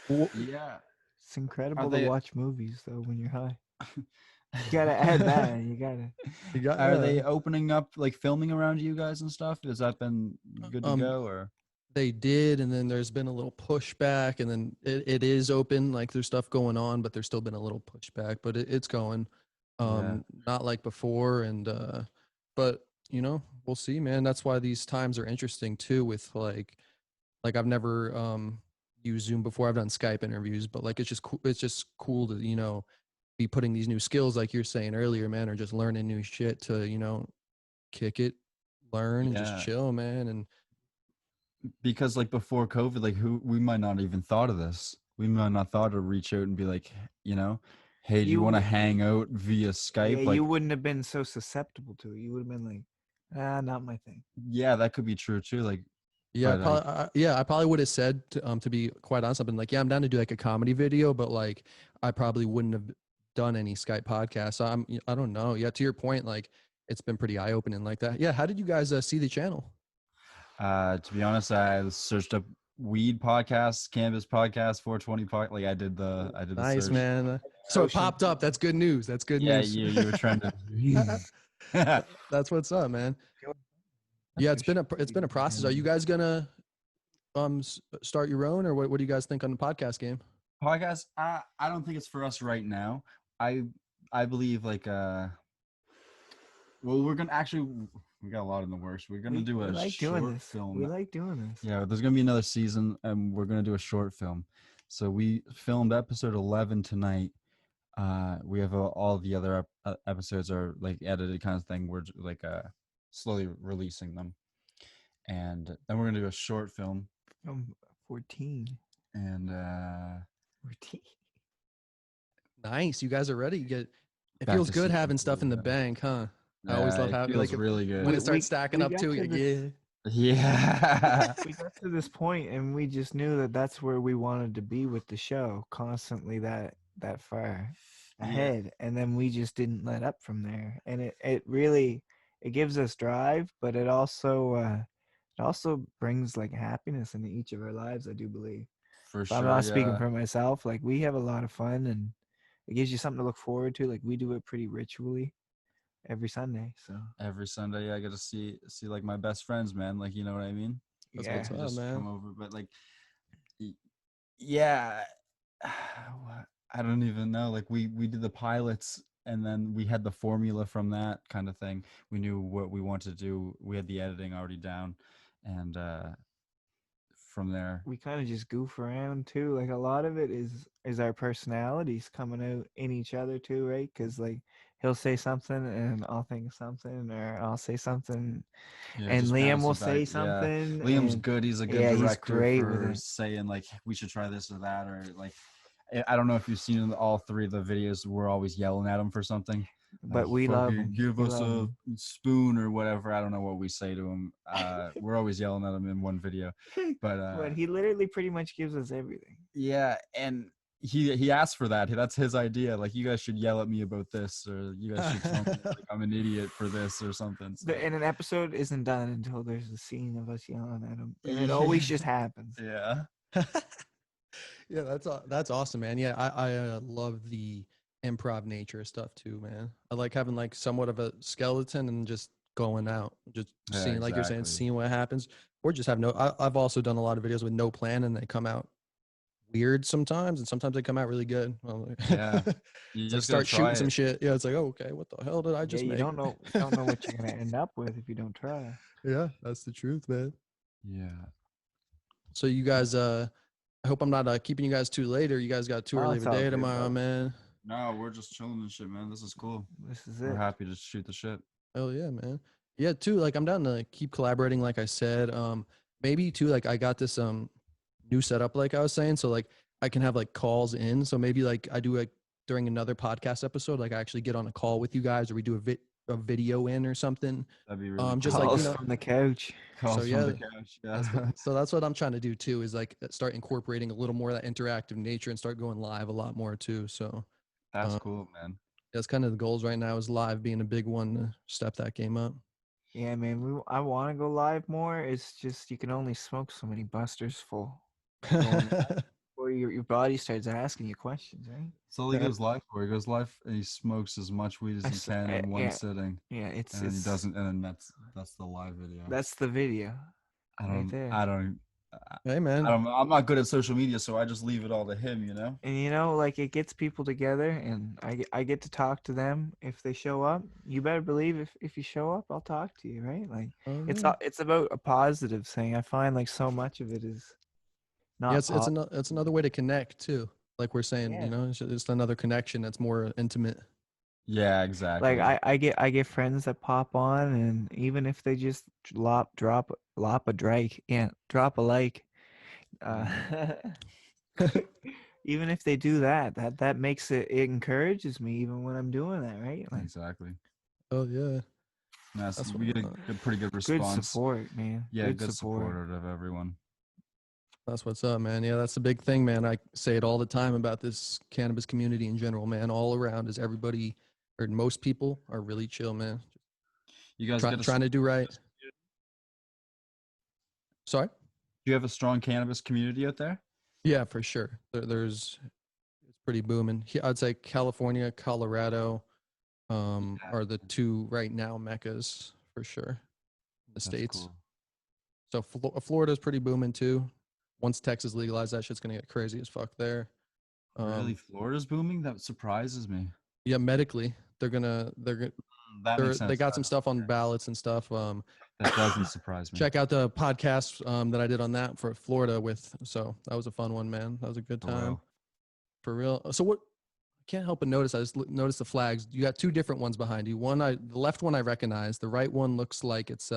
Yeah. It's incredible Are to they watch movies though when you're high. You gotta add that. You gotta. You got Are they opening up, like filming around you guys and stuff? Has that been good to go, or? They did, and then there's been a little pushback, and then it is open. Like there's stuff going on, but there's still been a little pushback. But it's going, Yeah. not like before. And but we'll see, man. That's why these times are interesting too. With like I've never used Zoom before. I've done Skype interviews, but like it's just cool. It's just cool to be putting these new skills, like you're saying earlier, man, or just learning new shit to kick it, learn, and just Yeah. chill, man. And Because like before COVID, like we might not even thought of this. We might not thought to reach out and be like, hey, do you want to hang out via Skype? Yeah, Like, you wouldn't have been so susceptible to it. You would have been like, not my thing. yeah, that could be true too. Like, yeah, but I probably would have said to be quite honest, I've been like, yeah, I'm down to do like a comedy video, but like I probably wouldn't have done any Skype podcasts. So I don't know. Yeah, to your point, like it's been pretty eye opening like that. Yeah, how did you guys see the channel? to be honest, I searched up weed podcasts, cannabis podcast, 420 like I did the Nice, search. man. So it popped up. That's good news. That's good Yeah, news. you were trending. That's what's up, man. Yeah, it's been a process. Are you guys gonna start your own, or what do you guys think on the podcast game? Podcast, I don't think it's for us right now. I believe like well, we're gonna actually, we got a lot in the works. We're gonna do a short film. We like doing this. Yeah, there's gonna be another season, and we're gonna do a short film. So we filmed episode 11 tonight. We have all the other episodes are like edited kind of thing. We're like slowly releasing them, and then we're gonna do a short film. 14. And 14. Nice, you guys are ready. It Back feels to good season having stuff in the 2, bank, huh? I always love it having feels like really good. when it starts stacking up got too. to Yeah. Yeah. We got to this point and we just knew that that's where we wanted to be with the show, constantly that far ahead. And then we just didn't let up from there. And it really gives us drive, but it also brings like happiness into each of our lives, I do believe. For But sure. I'm not speaking yeah. for myself. Like we have a lot of fun and it gives you something to look forward to. Like we do it pretty ritually every Sunday. So Every Sunday, I get to see like my best friends, man. Like, you know what I mean? That's yeah. what's up, Just man. come over, but like, yeah, I don't even know. Like we did the pilots, and then we had the formula from that kind of thing. We knew what we wanted to do. We had the editing already down, and from there, We kind of just goof around too. Like a lot of it is our personalities coming out in each other too, right? Because like he'll say something and I'll think of something, or I'll say something and just Liam will bouncing say back. Yeah. something. Liam's and good. He's a good yeah, he's director great with for it. saying like we should try this or that, or like I don't know if you've seen in all 3 of the videos. We're always yelling at him for something. But we love him. Give We us love a him. spoon or whatever. I don't know what we say to him. We're always yelling at him in one video, but he literally pretty much gives us everything. yeah, and he asked for that. That's his idea. Like, you guys should yell at me about this, or you guys should tell me like I'm an idiot for this or something. So. And an episode isn't done until there's a scene of us yelling at him, and it always just happens. Yeah. Yeah, that's awesome, man. Yeah, I love the improv nature of stuff too, man. I like having like somewhat of a skeleton and just going out, just Yeah, seeing, like you're saying, exactly. seeing what happens, or just have no. I've also done a lot of videos with no plan and they come out weird sometimes, and sometimes they come out really good. Yeah. You It's like just gotta start shooting try some it. shit. Yeah, it's like, oh, okay, what the hell did I Yeah, just you make? don't know what you're gonna end up with if you don't try. Yeah, that's the truth, man. Yeah. So you guys, I hope I'm not keeping you guys too late, or you guys got too Oh, early of it's a all day good, tomorrow, brother. man. No, we're just chilling and shit, man. This is cool. This is We're it. happy to shoot the shit. Hell yeah, man. Yeah, too. Like I'm down to keep collaborating, like I said. Maybe too, like I got this new setup, like I was saying. So like I can have like calls in. So maybe like I do like during another podcast episode, like I actually get on a call with you guys, or we do a video in or something. That'd be really Just cool. like, you Calls know, from the couch. so Calls from yeah, the couch. that's Yeah. so that's what I'm trying to do too, is like start incorporating a little more of that interactive nature and start going live a lot more too. So That's um, cool, man. that's kind of the goals right now, is live being a big one to step that game up. Yeah, man. I want to go live more. It's just you can only smoke so many busters full going live, or your body starts asking you questions, right? That's all he goes live for. He goes live and he smokes as much weed as he can in one Yeah, sitting, yeah. and then he doesn't. And then that's the live video. That's the video I right don't. there. I don't. Hey man, I'm not good at social media, so I just leave it all to him. You know. And like it gets people together, and I get to talk to them if they show up. You better believe if you show up, I'll talk to you, right? Like oh, it's yeah. it's about a positive thing. I find like so much of it is Yeah, not it's another way to connect too. Like we're saying, you Yeah. know, it's another connection that's more intimate. Yeah. Exactly. Like I get friends that pop on, and even if they just drop a drake, yeah, drop a like, uh, even if they do that makes it encourages me even when I'm doing that, right? Like Exactly. Oh yeah, That's that's we get a pretty good good response. support, man. Yeah, good support. support of everyone. that's what's up, man. Yeah, that's the big thing, man. I say it all the time about this cannabis community in general, man. All around is everybody, or most people are really chill, man. You guys Trying to do right. Sorry. Do you have a strong cannabis community out there? Yeah, for sure. There's it's pretty booming. I'd say California, Colorado, are the two right now meccas for sure. The That's states. cool. So Florida's pretty booming too. Once Texas legalized, that shit's gonna get crazy as fuck there. Really, Florida's booming? That surprises me. Yeah, medically, they That makes they sense. got some stuff on ballots and stuff. That doesn't surprise me. Check out the podcast that I did on that for Florida with. So that was a fun one, man. That was a good For time. real. For real. So what? I can't help but notice. I just noticed the flags. You got two different ones behind you. The left one I recognize. The right one looks like it's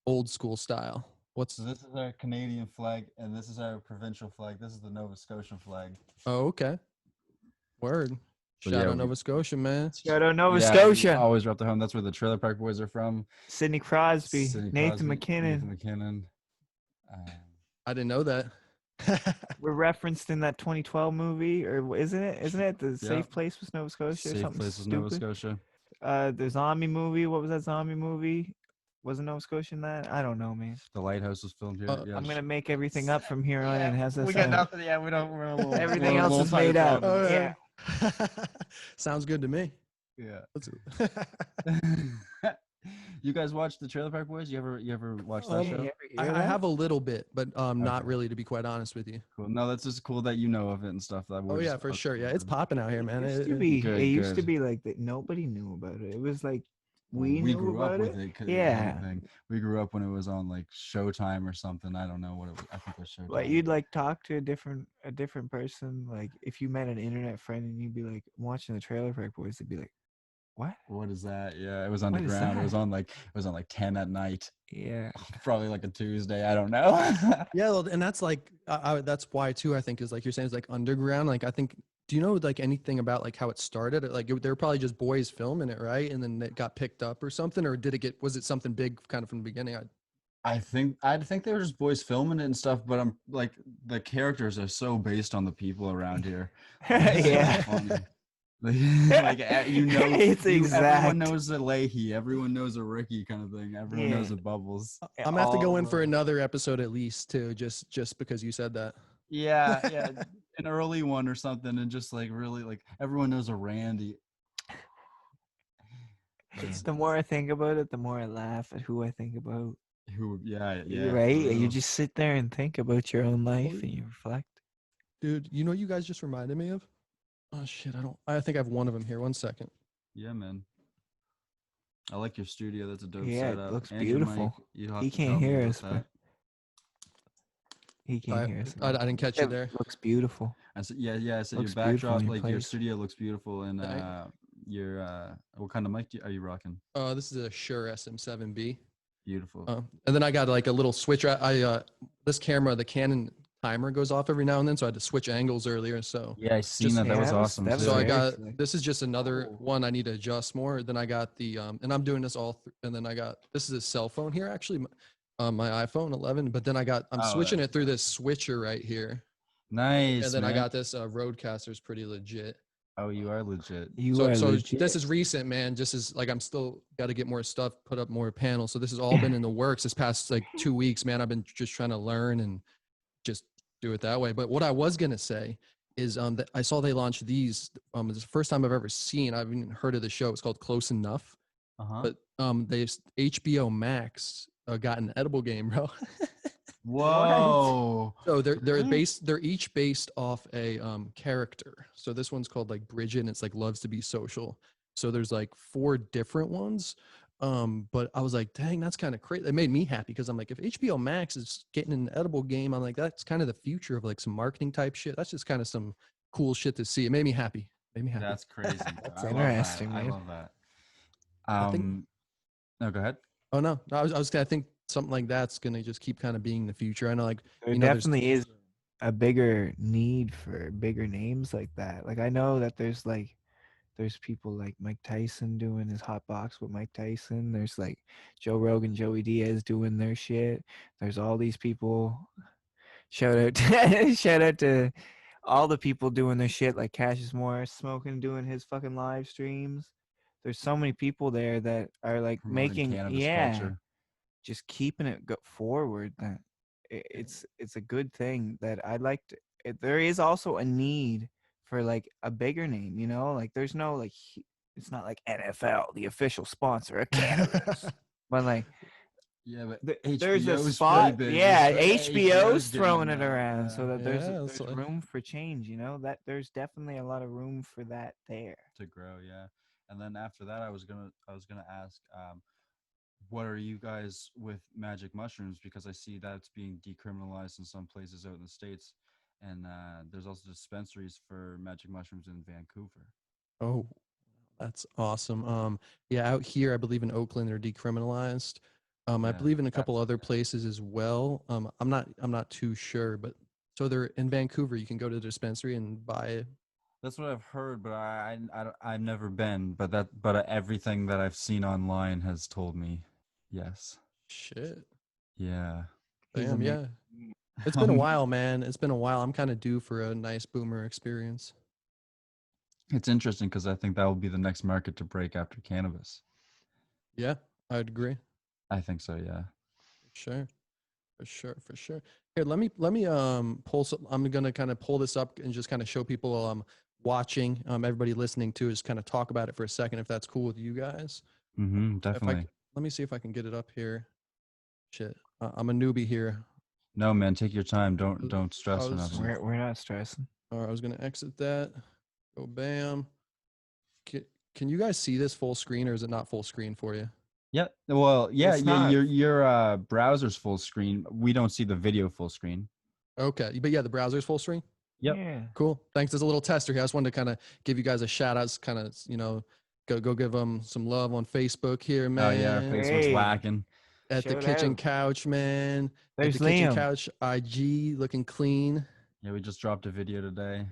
old school style. What's? So this is our Canadian flag, and this is our provincial flag. This is the Nova Scotian flag. Oh, okay. Word. But Shout yeah, out Nova Scotia, man. Shout out Nova We Scotia. always rep the home. That's where the Trailer Park Boys are from. Sidney Crosby, Sidney Nathan Crosby, McKinnon. Nathan McKinnon. I didn't know that. We're referenced in that 2012 movie, or isn't it? Isn't it the Yeah. Safe Place was Nova Scotia or Safe something Place is stupid? Nova Scotia. The zombie movie. What was that zombie movie? Wasn't Nova Scotia in that? I don't know, man. The Lighthouse was filmed here. Yeah, I'm gonna make everything up from here on in. How's that we got sound? nothing. Yeah, we don't. We're a little, Everything we're a else little is made tight up. on Yeah. Sounds good to me. Yeah. That's- You guys watch the Trailer Park Boys? You ever watch that Um, show? I have a little bit, but not really, to be quite honest with you. Cool. No, that's just cool that you know of it and stuff. That Oh we're yeah, just for us sure. Yeah, it's wondering. popping out here, man. It used to It- be. Good, It used to good. be like that. Nobody knew about it. It was like we We knew grew up about with it. it. 'Cause Yeah. anything. We grew up when it was on like Showtime or something. I don't know what it was. I think it was Showtime. Like you'd like talk to a different person. Like if you met an internet friend and you'd be like watching the Trailer Park Boys, they'd be like, "What? What is that? Yeah, it was What is underground. It was that? on like 10 at night. Yeah." Probably like a Tuesday. I don't know. Yeah, well, and that's like that's why too. I think is like you're saying, it's like underground. Like I think. Do you know like anything about like how it started? Like they were probably just boys filming it, right? And then it got picked up or something, or was it something big kind of from the beginning? I think they were just boys filming it and stuff, but I'm like the characters are so based on the people around here. Yeah. Funny. Like It's everyone exact. knows a Leahy, everyone knows a Ricky kind of thing. Everyone knows Yeah. a Bubbles. I'm gonna have to go in All for of- another episode at least too, just because you said that. Yeah, an early one or something, and just like really like everyone knows a Randy. The more I think about it, the more I laugh at who I think about. Who? Yeah. Right? for You real. just sit there and think about your own life and you reflect. Dude, you know what you guys just reminded me of? Oh shit, I think I have one of them here. 1 second. Yeah, man. I like your studio. That's a dope Yeah, it setup. looks And your mic. beautiful. You have He to can't tell me hear about us, that. but he can't hear us. I didn't catch you there. Looks beautiful. I said, yeah. I said your Looks beautiful backdrop, in your like your place. studio looks beautiful, and Thank- your what kind of mic are you rocking? This is a Shure SM7B. Beautiful. And then I got like a little switch. This camera, the Canon timer goes off every now and then, so I had to switch angles earlier. So Yeah, I seen just- that. That Yeah, was that was- awesome that was too. so I very got slick. this is just another Oh. one I need to adjust more. Then I got the and I'm doing this and then I got this is a cell phone here actually, my iPhone 11. But then I'm switching it through this switcher right here, Nice. and then I man. got this Rodecaster's pretty legit. Oh, you are legit. You are So legit. this is recent, man. Just as like I'm still got to get more stuff, put up more panels. So this has all been in the works this past like 2 weeks, man. I've been just trying to learn and just do it that way. But what I was gonna say is that I saw they launched these. It's the first time I've ever seen. I've even heard of the show. It's called Close Enough. Uh-huh. But they HBO Max got an edible game, bro. Whoa. So they're Really? they're each based off a character. So this one's called like Bridget, and it's like loves to be social. So there's like 4 different ones. But I was like, dang, that's kind of crazy. It made me happy because I'm like, if HBO Max is getting an edible game, I'm like, that's kind of the future of like some marketing type shit. That's just kind of some cool shit to see. It made me happy. That's crazy. That's I interesting, love that. man. I love that. I think- No, go ahead. Oh no, I think something like that's gonna just keep kind of being the future. I know, like There you know, definitely is a bigger need for bigger names like that. Like I know that there's people like Mike Tyson doing his hot box with Mike Tyson. There's like Joe Rogan, Joey Diaz doing their shit. There's all these people. Shout out shout out to all the people doing their shit like Cassius Morris smoking, doing his fucking live streams. There's so many people there that are like Promoting making cannabis culture. just keeping it forward. That it's a good thing that I like to. There is also a need for like a bigger name, you know, like there's no like it's not like NFL, the official sponsor of cannabis, but like Yeah, but there's a HBO is spot. pretty big. Yeah, HBO's HBO's getting throwing them it now, around yeah. so that Yeah, there's it's like- room for change. You know that there's definitely a lot of room for that there. To grow, yeah. And then after that, I was gonna ask, what are you guys with magic mushrooms? Because I see that's being decriminalized in some places out in the States, and there's also dispensaries for magic mushrooms in Vancouver. Oh, that's awesome. Yeah, out here, I believe in Oakland, they're decriminalized. I Yeah, believe in a couple other places as well. I'm not too sure, but so they're in Vancouver. You can go to the dispensary and buy it. That's what I've heard, but I've never been. But everything that I've seen online has told me, yes, Shit. yeah. He's Damn, amazing. yeah. It's been a while, man. It's been a while. I'm kind of due for a nice boomer experience. It's interesting because I think that will be the next market to break after cannabis. Yeah, I'd agree. I think so, yeah. Sure. For sure. Here, let me pull some, I'm gonna kind of pull this up and just kind of show people watching, everybody listening to, just kind of talk about it for a second if that's cool with you guys. Definitely. Let me see if I can get it up here. Shit, I'm a newbie here. No, man, take your time. Don't stress or was- nothing. We're not stressing. All right, I was gonna exit that. Go bam. Can you guys see this full screen or is it not full screen for you? Yeah. Well, yeah, It's yeah. not- Your browser's full screen. We don't see the video full screen. Okay, but yeah, the browser's full screen. Yep. Yeah. Cool. Thanks. As a little tester here, I just wanted to kind of give you guys a shout out. Kind of, go give them some love on Facebook here, man. Oh yeah, Facebook's Hey. whacking. At the Shout kitchen out. couch, man. There's At the kitchen Liam. couch IG, looking clean. Yeah, we just dropped a video today.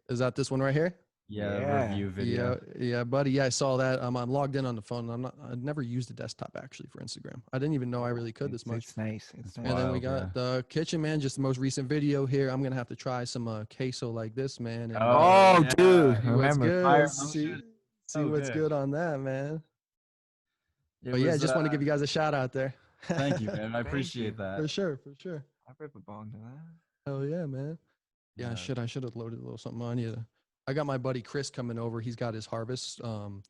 Is that this one right here? Yeah, Yeah. review video. Yeah, buddy. Yeah, I saw that. I'm logged in on the phone. I'd never used a desktop actually for Instagram. I didn't even know I really could this much. It's nice. It's It's nice. And then we wild, got the kitchen, man. Just the most recent video here. I'm gonna have to try some queso like this, man. And, Oh, yeah. dude. see what's Remember, good. fire See motion. what's good. good on that, man. It But yeah, was, just want to give you guys a shout out there. Thank you, man. I Thank appreciate you. that. For sure. I rip a bong to that. Hell yeah, man. Yeah, I should have loaded a little something on you. I got my buddy Chris coming over. He's got his harvest. We're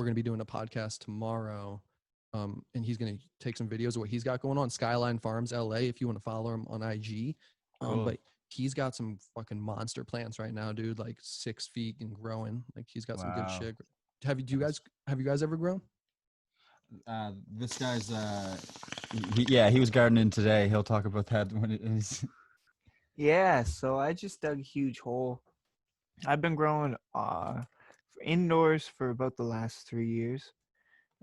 gonna be doing a podcast tomorrow. And he's gonna take some videos of what he's got going on. Skyline Farms LA, if you want to follow him on IG. Cool. But he's got some fucking monster plants right now, dude. Like 6 feet and growing. Like he's got some good Wow. shit. Have you That's- guys ever grown? This guy's he was gardening today. He'll talk about that when it is. Yeah, so I just dug a huge hole. I've been growing indoors for about the last 3 years,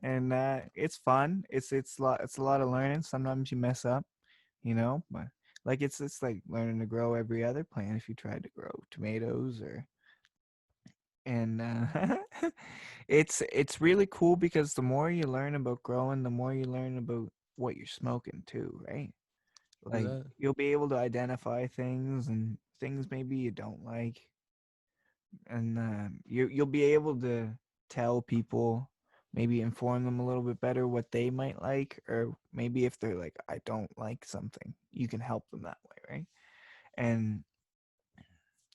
and it's fun. It's a lot of learning. Sometimes you mess up, but like it's like learning to grow every other plant if you tried to grow tomatoes or and it's really cool because the more you learn about growing, the more you learn about what you're smoking too, right? Look at Like that. you'll be able to identify things and things maybe you don't like, and you'll be able to tell people, maybe inform them a little bit better what they might like, or maybe if they're like, I don't like something, you can help them that way, right?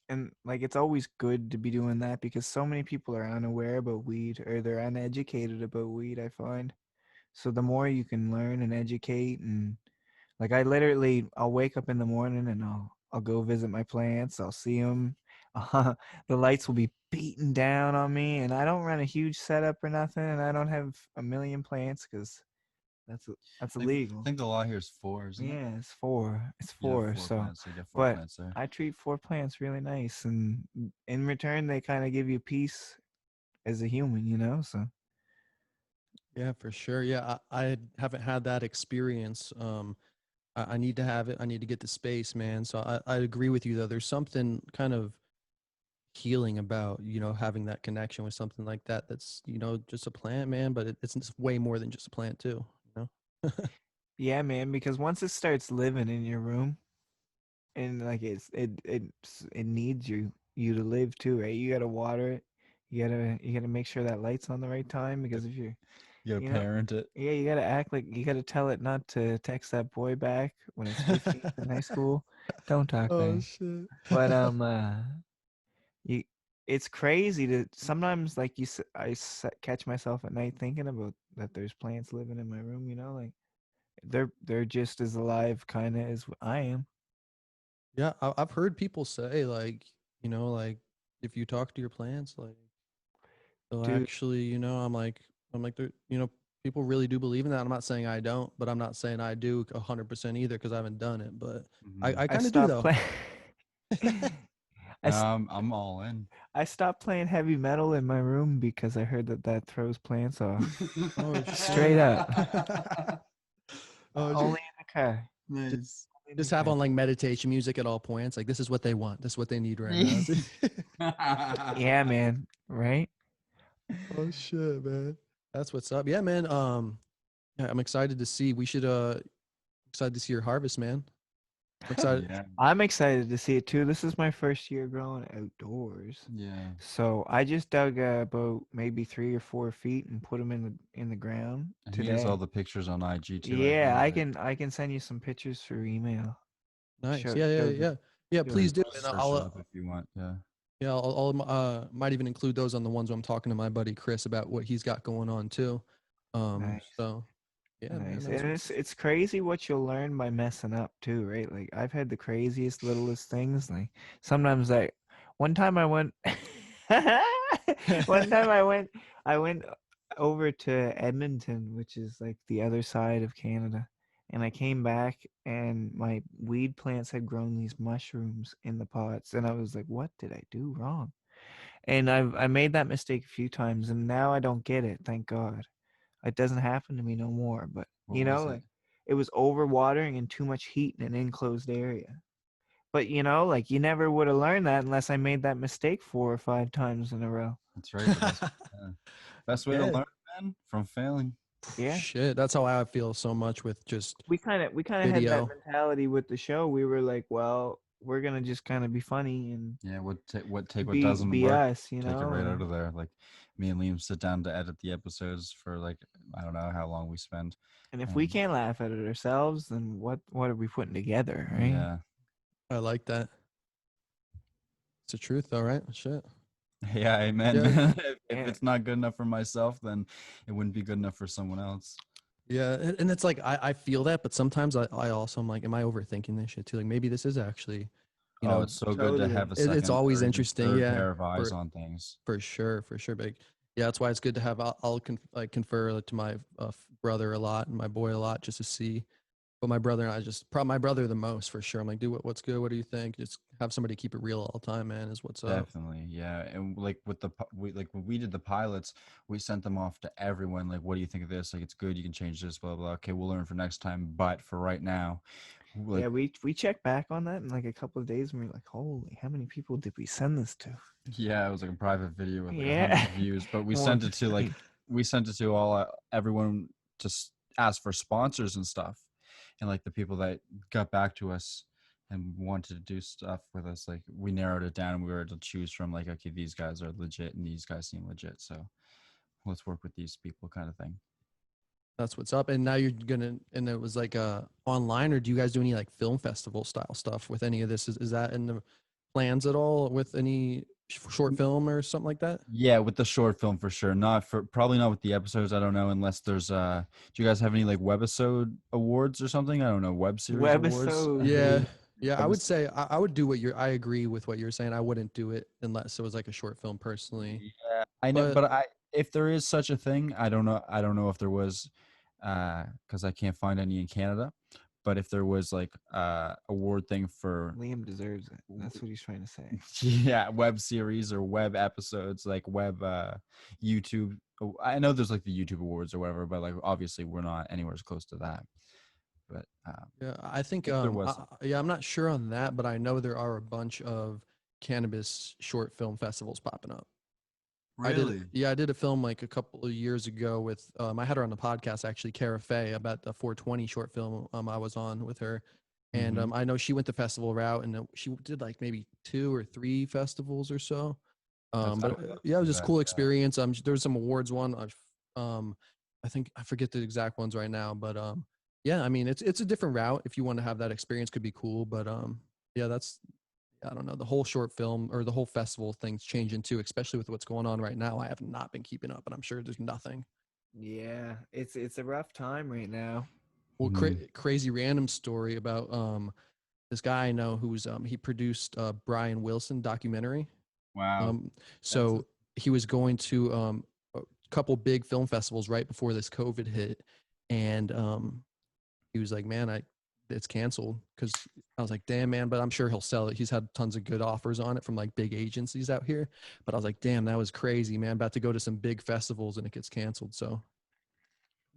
And like it's always good to be doing that because so many people are unaware about weed, or they're uneducated about weed, I find. So the more you can learn and educate, and like I'll wake up in the morning and I'll go visit my plants. I'll see them. The lights will be beating down on me, and I don't run a huge setup or nothing, and I don't have a million plants because that's I illegal. think the law here is 4, isn't it? Yeah, it's four. It's You have four. 4 So, plants, so you get 4 but plants there. I treat 4 plants really nice, and in return, they kind of give you peace as a human, So Yeah, for sure. Yeah, I haven't had that experience. I need to have it. I need to get the space, man. So I agree with you though. There's something kind of healing about, having that connection with something like that. That's, just a plant, man, but it's way more than just a plant too, you know? yeah, man, because once it starts living in your room, and like it needs you to live too, right? You gotta water it. You gotta make sure that light's on the right time, because if you're You gotta you know parent it. yeah, you gotta act like you gotta tell it not to text that boy back when it's 15 in high school. Don't talk Oh back. shit. But you it's crazy to sometimes, like catch myself at night thinking about that there's plants living in my room, like they're just as alive kind of as I am. Yeah, I've heard people say like, like if you talk to your plants, like they'll Dude, actually, I'm like, people really do believe in that. I'm not saying I don't, but I'm not saying I do 100% either because I haven't done it. But Mhm. I I kind of do stopped though. playing. I, s- I'm all in. I stopped playing heavy metal in my room because I heard that throws plants off. Oh Straight shit. up. Oh, Only in the car. Nice. Only in just the have car. on like meditation music at all points. Like this is what they want. This is what they need right now. Yeah, man. Right? Oh shit, man. That's what's up. Yeah, man. Yeah, I'm excited to see. We should excited to see your harvest, man. I'm excited. Yeah, I'm excited to see it too. This is my first year growing outdoors. yeah. So I just dug about maybe 3 or 4 feet and put them in the ground And he has today. all the pictures on IG too. I Yeah, heard. I can send you some pictures through email. Nice. Show Yeah, yeah, show yeah. Yeah, show And please the do. And post or shut up if you want. Yeah. yeah, might even include those on the ones where I'm talking to my buddy Chris about what he's got going on too. nice. So yeah, man, Nice. that's And what's it's crazy what you'll learn by messing up too, right? Like I've had the craziest, littlest things. Like sometimes one time I went one time I went over to Edmonton, which is like the other side of Canada. And I came back and my weed plants had grown these mushrooms in the pots. And I was like, what did I do wrong? And I made that mistake a few times, and now I don't get it, thank God. It doesn't happen to me no more. But What was it? like it was overwatering and too much heat in an enclosed area. But like you never would have learned that unless I made that mistake 4 or 5 times in a row. That's right. Best way to yeah. learn, man, from failing. Yeah. Shit, that's how I feel so much with just We kind of had that video. mentality with the show. We were like, well, we're gonna just kind of be funny and Yeah. What be doesn't be work, us, take it right out of there. Like me and Liam sit down to edit the episodes for like I don't know how long we spend. And if we And can't laugh at it ourselves, then what are we putting together, right? yeah. I like that. It's the truth though, right? Shit. Yeah, amen, Yeah. man. If Yeah. it's not good enough for myself, then it wouldn't be good enough for someone else. Yeah, and it's like I feel that, but sometimes I also am like, am I overthinking this shit too? Like maybe this is actually, you Oh, know, it's so good to have a second, it's always or even interesting. third Yeah, pair of eyes for on things. sure, big. Yeah, that's why it's good to have. I'll confer to my brother a lot and my boy a lot just to see. But my brother and I just probably my brother the most for sure. I'm like, dude, what's good? What do you think? Just have somebody keep it real all the time, man. Is what's up. Definitely, yeah. And like with when we did the pilots, we sent them off to everyone. Like, what do you think of this? Like, it's good. You can change this. Blah blah. Okay, we'll learn for next time. But for right now, like, Yeah, we checked back on that in like a couple of days, and we are like, holy, how many people did we send this to? yeah, it was like a private video with like Yeah. 100 views. But we sent it to like we sent it to all everyone to ask for sponsors and stuff, and like the people that got back to us and wanted to do stuff with us, like we narrowed it down and we were able to choose from like, okay, these guys are legit and these guys seem legit, so let's work with these people, kind of thing. That's what's up. And now you're gonna, and it was like online, or do you guys do any like film festival style stuff with any of this? Is that in the plans at all with any short film or something like that? Yeah, with the short film for sure. Probably not with the episodes. I don't know, unless there's do you guys have any like webisode awards or something? I don't know, web series awards. Webisode. Yeah. Yeah, I would Webis- say I would do I agree with what you're saying. I wouldn't do it unless it was like a short film personally. Yeah, I know, But but if there is such a thing, I don't know. I don't know if there was, because I can't find any in Canada. But if there was like award thing for Liam deserves it. That's what he's trying to say. yeah, web series or web episodes, like web YouTube. I know there's like the YouTube awards or whatever, but like obviously we're not anywhere as close to that. But yeah, I think if there was, yeah, I'm not sure on that, but I know there are a bunch of cannabis short film festivals popping up. really, I did a film like a couple of years ago with I had her on the podcast actually, Cara Faye, about the 420 short film I was on with her. And Mhm. I know she went the festival route, and she did like maybe 2 or 3 festivals or so. That's But cool. yeah, it was Do just a that, cool yeah. experience. There was some awards won. I think I forget the exact ones right now, but yeah, I mean it's a different route. If you want to have that experience, could be cool. But yeah, that's I don't know, the whole short film or the whole festival thing's changing too, especially with what's going on right now. I have not been keeping up, and I'm sure there's nothing. Yeah, it's a rough time right now. Well, Mhm. crazy random story about this guy I know who's he produced Brian Wilson documentary. Wow, Um, that's so he was going to a couple big film festivals right before this COVID hit, and he was like, "Man, it's canceled." Because I was like, "Damn, man!" But I'm sure he'll sell it. He's had tons of good offers on it from like big agencies out here. But I was like, "Damn, that was crazy, man! About to go to some big festivals and it gets canceled." So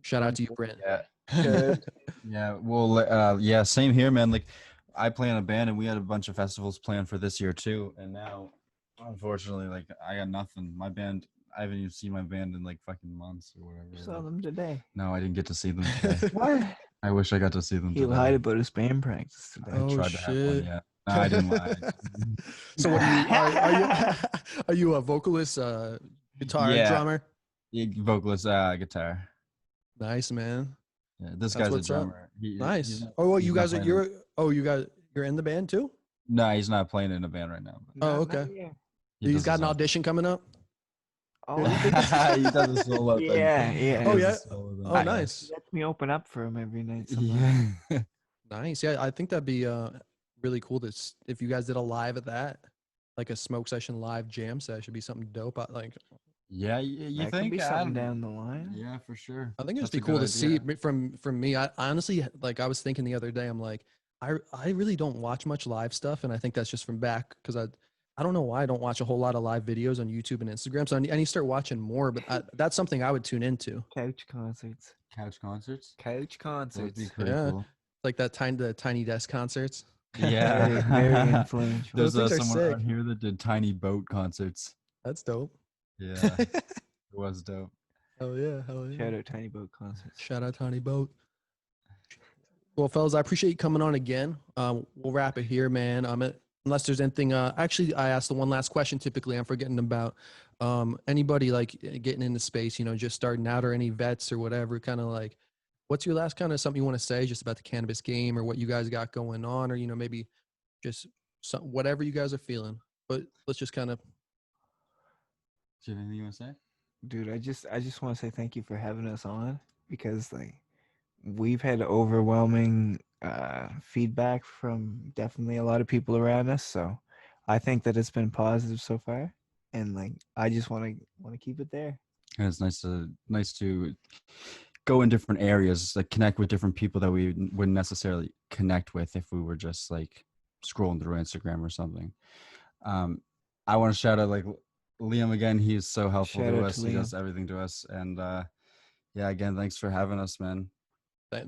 shout out to you, Brent. yeah. Good. Yeah, well, yeah, same here, man. Like, I play in a band, and we had a bunch of festivals planned for this year too. And now, unfortunately, like, I got nothing. My band, I haven't even seen my band in like fucking months or whatever. Saw Like, them today. no, I didn't get to see them today. What? I wish I got to see them He today. lied about his band practice I today. Oh tried to have one, shit. yeah. No, I didn't lie. So what are you are you a vocalist, guitar, Yeah, drummer? vocalist, guitar. Nice, man. Yeah, this That's guy's a what's up. drummer. He's Nice. not, Oh, well, he's you not guys are playing. you're in the band too? No, he's not playing in a band right now. But Oh, Not okay. yet. he He's does got his an own. audition coming up. Oh, He does a solo thing. yeah, He yeah. Oh does a yeah. solo thing, Oh, I, yeah. nice. he lets me open up for him every night. Sometimes. Yeah. Nice. Yeah, I think that'd be really cool to if you guys did a live at that, like a smoke session live jam session, be something dope. Yeah, you That could think? be I something don't down the line. Yeah, for sure. I think it'd just That's be a cool good to see idea. from me. I honestly, like, I was thinking the other day, I'm like, I really don't watch much live stuff, and I think that's just from back because I don't know why I don't watch a whole lot of live videos on YouTube and Instagram. So I need to start watching more. But that's something I would tune into. Couch concerts. Couch concerts? Couch That would be concerts. pretty Yeah, cool. like the tiny desk concerts. Very, very Yeah. influential. Those There's things are someone sick. around here that did tiny boat concerts. That's dope. Yeah, it was dope. Hell yeah, hell yeah. Shout out Tiny Boat concerts. Shout out Tiny Boat. Well, fellas, I appreciate you coming on again. We'll wrap it here, man. Unless there's anything, actually, I asked the one last question. Typically, I'm forgetting about anybody like getting into space, just starting out, or any vets or whatever. Kind of like, what's your last kind of something you want to say just about the cannabis game or what you guys got going on, or maybe just whatever you guys are feeling. But let's just kind of. Do you have anything you want to say? Dude, I just want to say thank you for having us on because like we've had overwhelming feedback from definitely a lot of people around us. So I think that it's been positive so far, and like I just want to keep it there. And it's nice to go in different areas, like connect with different people that we wouldn't necessarily connect with if we were just like scrolling through Instagram or something. I want to shout out like Liam again. He is so helpful Shout to out us. to He Liam. does everything to us. And yeah, again, thanks for having us, man.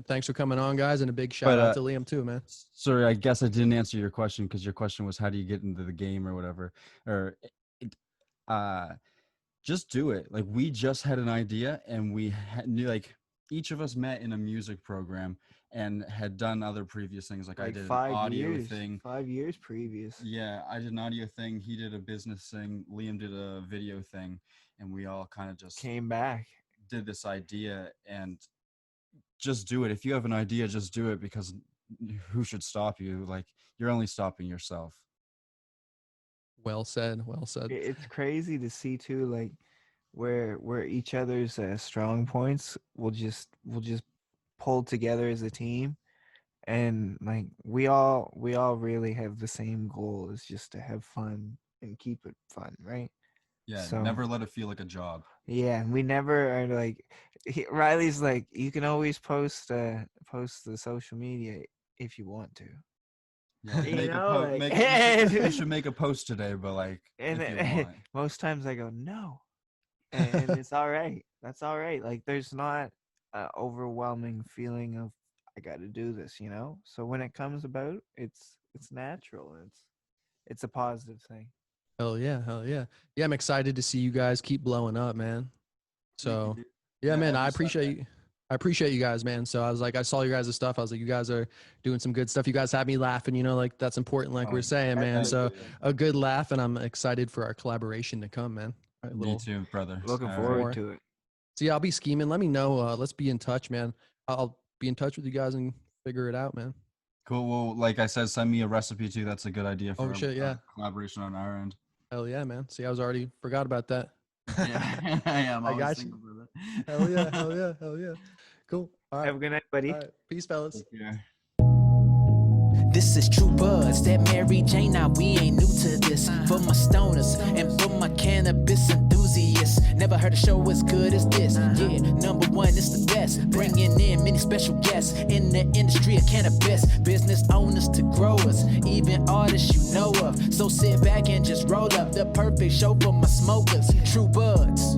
Thanks for coming on, guys, and a big shout out to Liam too, man. Sorry, I guess I didn't answer your question because your question was how do you get into the game or whatever, or just do it. Like we just had an idea and we knew like each of us met in a music program and had done other previous things. Like I did an audio thing. 5 years previous. Yeah, I did an audio thing. He did a business thing. Liam did a video thing, and we all kind of just Came back. did this idea and just do it. If you have an idea, just do it because who should stop you? Like you're only stopping yourself. Well said. Well said. It's crazy to see too, like where each other's strong points will just pull together as a team, and like we all really have the same goal, is just to have fun and keep it fun, right? Yeah, So- never let it feel like a job. Yeah, we never are like Riley's like, you can always post the social media if you want to. Yeah, You make know, a like- you should make a post today, but like And if you then, want. most times I go no, and it's all right. That's all right. Like there's not an overwhelming feeling of I got to do this, you know. So when it comes about, it's natural. It's a positive thing. Hell yeah. Hell yeah. Yeah, I'm excited to see you guys keep blowing up, man. So yeah, man, I every appreciate Sunday. you. I appreciate you guys, man. So I was like, I saw you guys' stuff. I was like, you guys are doing some good stuff. You guys have me laughing, you know, like that's important, like Oh, we're saying, man. thank So you. a good laugh, and I'm excited for our collaboration to come, man. All right, Me too, brother. Looking All forward right. to it. So yeah, I'll be scheming. Let me know. Let's be in touch, man. I'll be in touch with you guys and figure it out, man. Cool. Well, like I said, send me a recipe too. That's a good idea for Oh, shit, yeah. collaboration on our end. Hell yeah, man. See, I was already forgot about that. Yeah, I am. I got thinking you. about that. Hell yeah, hell yeah, hell yeah. Cool. All right. Have a good night, buddy. All right. Peace, fellas. Yeah. This is True Buds, that Mary Jane. Now we ain't new to this. For my stoners and for my cannabis enthusiasts, never heard a show as good as this. Yeah, number one, it's the best. Bringing in many special guests in the industry of cannabis. Business owners to growers, even artists you know of. So sit back and just roll up the perfect show for my smokers. True Buds.